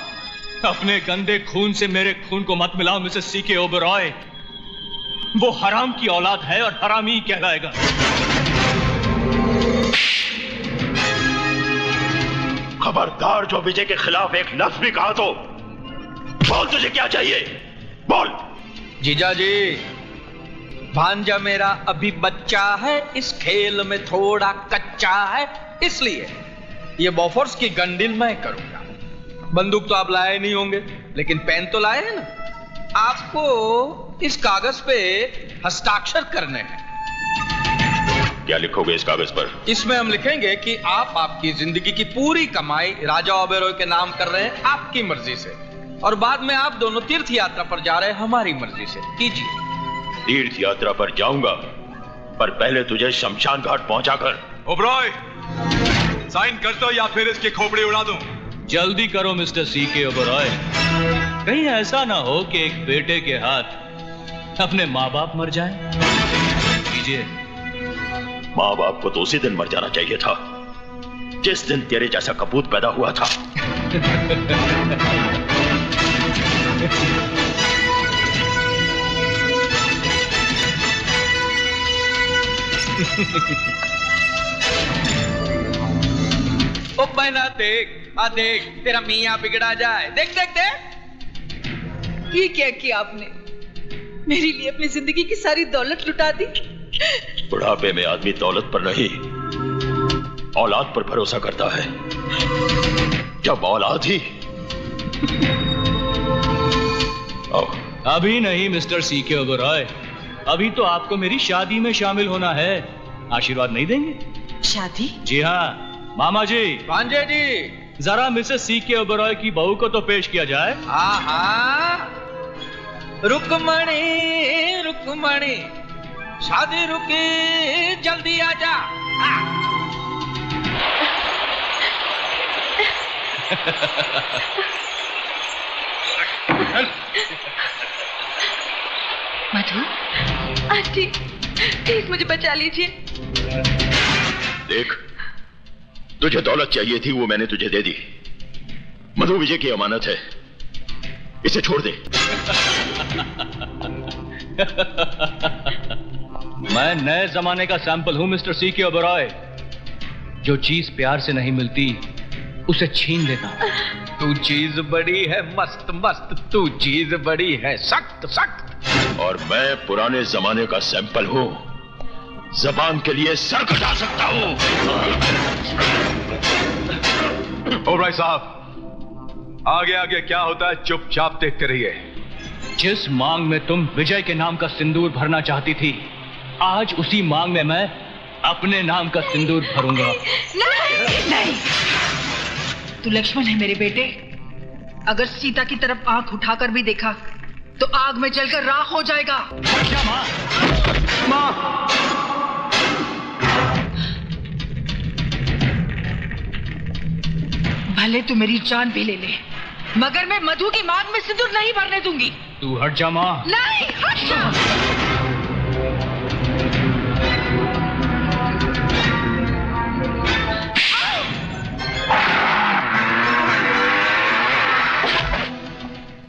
अपने गंदे खून से मेरे खून को मत मिलाओ मिसेस C.K. Oberoi। वो हराम की औलाद है और हराम ही कहलाएगा। खबरदार, जो विजय के खिलाफ एक लफ्ज भी कहा तो बोल, तुझे क्या चाहिए? बोल। जीजा जी, भांजा मेरा अभी बच्चा है, इस खेल में थोड़ा कच्चा है, इसलिए ये बॉफोर्स की गंडिल मैं करूंगा। बंदूक तो आप लाए नहीं होंगे, लेकिन पेन तो लाए हैं ना। आपको इस कागज पे हस्ताक्षर करने हैं। क्या लिखोगे इस कागज पर? इसमें हम लिखेंगे कि आप आपकी जिंदगी की पूरी कमाई राजा ओबेरॉय के नाम कर रहे हैं आपकी मर्जी से, और बाद में आप दोनों तीर्थ यात्रा पर जा रहे हैं हमारी मर्जी से। कीजिए। तीर्थ यात्रा पर जाऊंगा, पर पहले तुझे शमशान घाट पहुंचाकर। ओबेरॉय, साइन कर दो या फिर इसकी खोपड़ी उड़ा दूं। जल्दी करो मिस्टर सीके ओबेरॉय, कहीं ऐसा ना हो कि एक बेटे के हाथ अपने माँ बाप मर जाएं। कीजिए। माँ बाप को तो उसी दिन मर जाना चाहिए था जिस दिन तेरे जैसा कपूत पैदा हुआ था। ओ बहना देख, देख तेरा मियाँ बिगड़ा जाए। देख देख देख, ये क्या किया आपने? मेरे लिए अपनी जिंदगी की सारी दौलत लुटा दी। बुढ़ापे में आदमी दौलत पर नहीं, औलाद पर भरोसा करता है। जब औलाद ही। अभी नहीं मिस्टर सीके ओबेरॉय, अभी तो आपको मेरी शादी में शामिल होना है। आशीर्वाद नहीं देंगे? शादी? जी हाँ मामा जी। भांजे जी, जरा मिसेस सीके ओबेरॉय की बहू को तो पेश किया जाए। हाँ, रुकमणी रुकमणी, शादी रुकी, जल्दी आ जा। मधु, आंटी प्लीज मुझे बचा लीजिए। देख, तुझे दौलत चाहिए थी, वो मैंने तुझे दे दी। मधु विजय की अमानत है, इसे छोड़ दे। मैं नए जमाने का सैंपल हूं मिस्टर सीके ओबेरॉय। जो चीज प्यार से नहीं मिलती उसे छीन लेता। तू चीज बड़ी है मस्त मस्त, तू चीज बड़ी है सख्त सख्त। और मैं पुराने जमाने का सैंपल हूं, जबान के लिए सर कटा सकता हूं। ओबेरॉय साहब, आगे आगे क्या होता है चुपचाप देखते रहिए। जिस मांग में तुम विजय के नाम का सिंदूर भरना चाहती थी, आज उसी मांग में मैं अपने नाम का सिंदूर भरूंगा। नहीं, नहीं। तू लक्ष्मण है मेरे बेटे। अगर सीता की तरफ आंख उठाकर भी देखा तो आग में जलकर राख हो जाएगा। क्या माँ? माँ! भले तू मेरी जान भी ले ले, मगर मैं मधु की मांग में सिंदूर नहीं भरने दूंगी। तू हट जा माँ। नहीं, हट जा।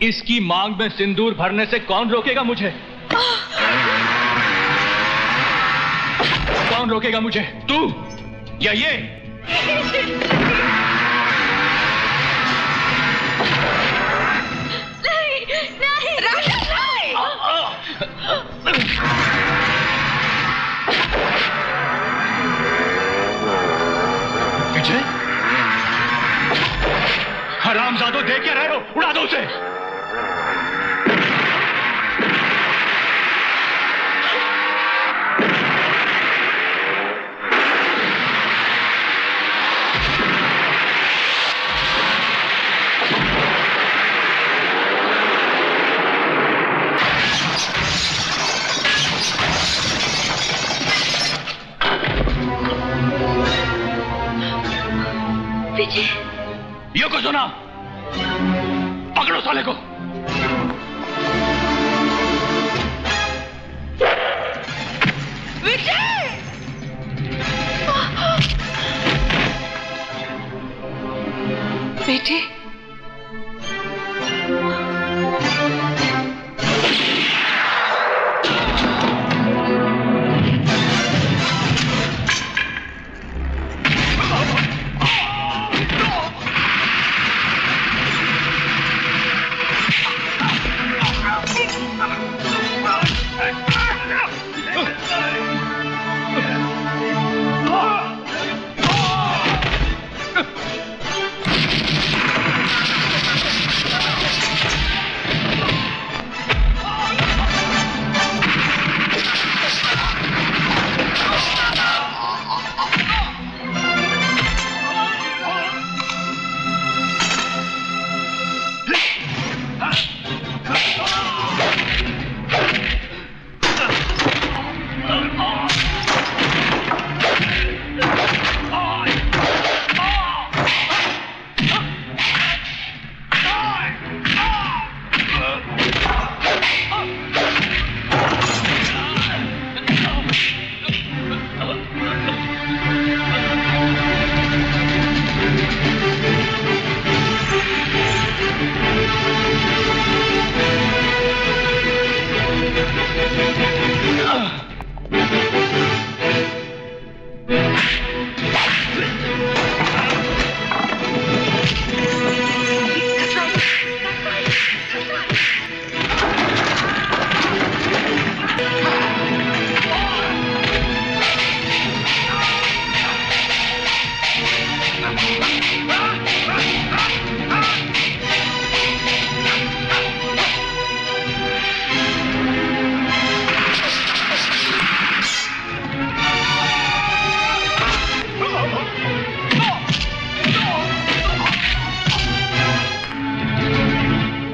इसकी मांग में सिंदूर भरने से कौन रोकेगा मुझे? कौन रोकेगा मुझे? तू या ये? नहीं, नहीं, राजा नहीं। विजय, हरामजादों, देख क्या रहे हो? उड़ा दो उसे। विजय, यो को सुना, पकड़ो साले को। विजय! बेटे,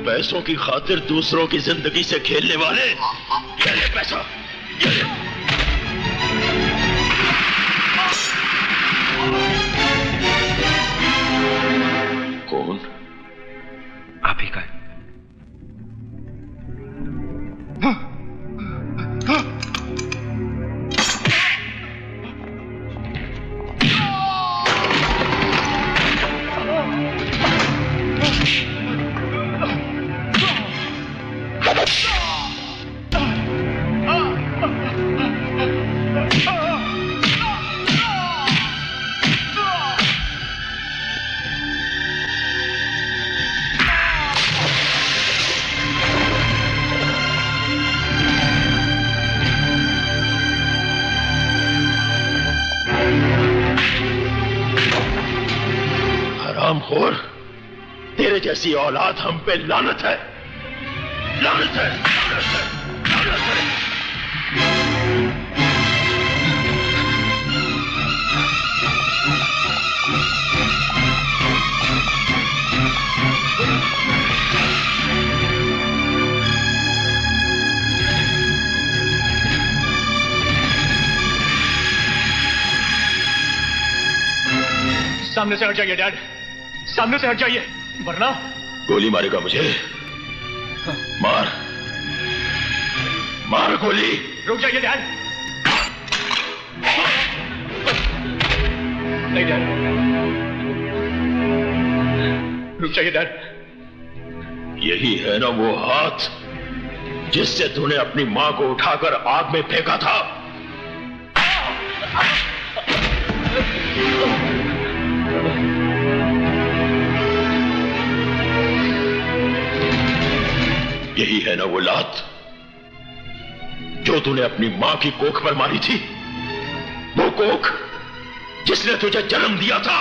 पैसों की खातिर दूसरों की जिंदगी से खेलने वाले, ये ले पैसा, ये ले। कौन? आप ही का है। हरामखोर, तेरे जैसी औलाद हम पे लानत है, लानत है, लानत है, लानत है। सामने से हट जाइए डैड, सामने से हट जाइए, वरना गोली मारेगा मुझे। मार, मार गोली। रुक जाइए डैड। नहीं डैड, रुक जाइए डैड। यही है ना वो हाथ जिससे तूने अपनी मां को उठाकर आग में फेंका था। यही है ना वो लात जो तूने अपनी मां की कोख पर मारी थी, वो कोख जिसने तुझे जन्म दिया था।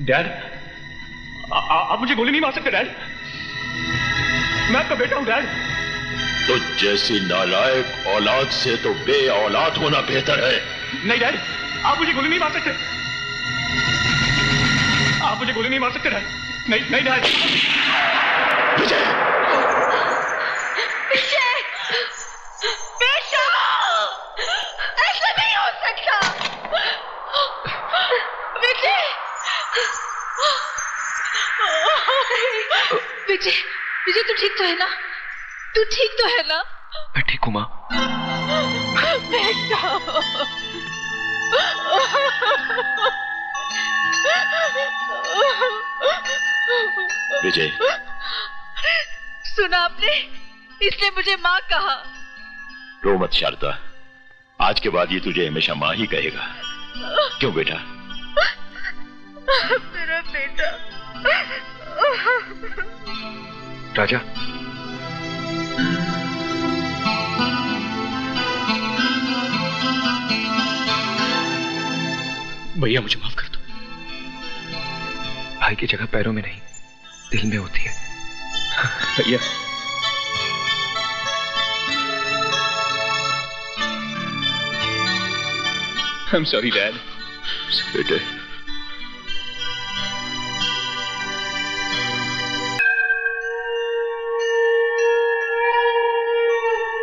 डैड, आप मुझे गोली नहीं मार सकते डैड, मैं आपका बेटा हूं डैड। तो जैसी नालायक औलाद से तो बे औलाद होना बेहतर है। नहीं डैड, आप मुझे गोली नहीं मार सकते, आप मुझे गोली नहीं मार सकते डैड। नहीं नहीं डैड। विजय, विजय, बेटा, ऐसा नहीं हो सकता। विजय, विजय, विजय तू ठीक तो है ना? तू ठीक तो है ना? मैं ठीक हूं मां। बेटा, विजय, सुना आपने? इसने मुझे मां कहा। रो मत शारदा, आज के बाद ये तुझे हमेशा मां ही कहेगा। क्यों बेटा? मेरा बेटा। राजा, भैया मुझे माफ कर दो। भाई की जगह पैरों में नहीं दिल में होती है। भैया, I'm sorry, Dad. बेटे,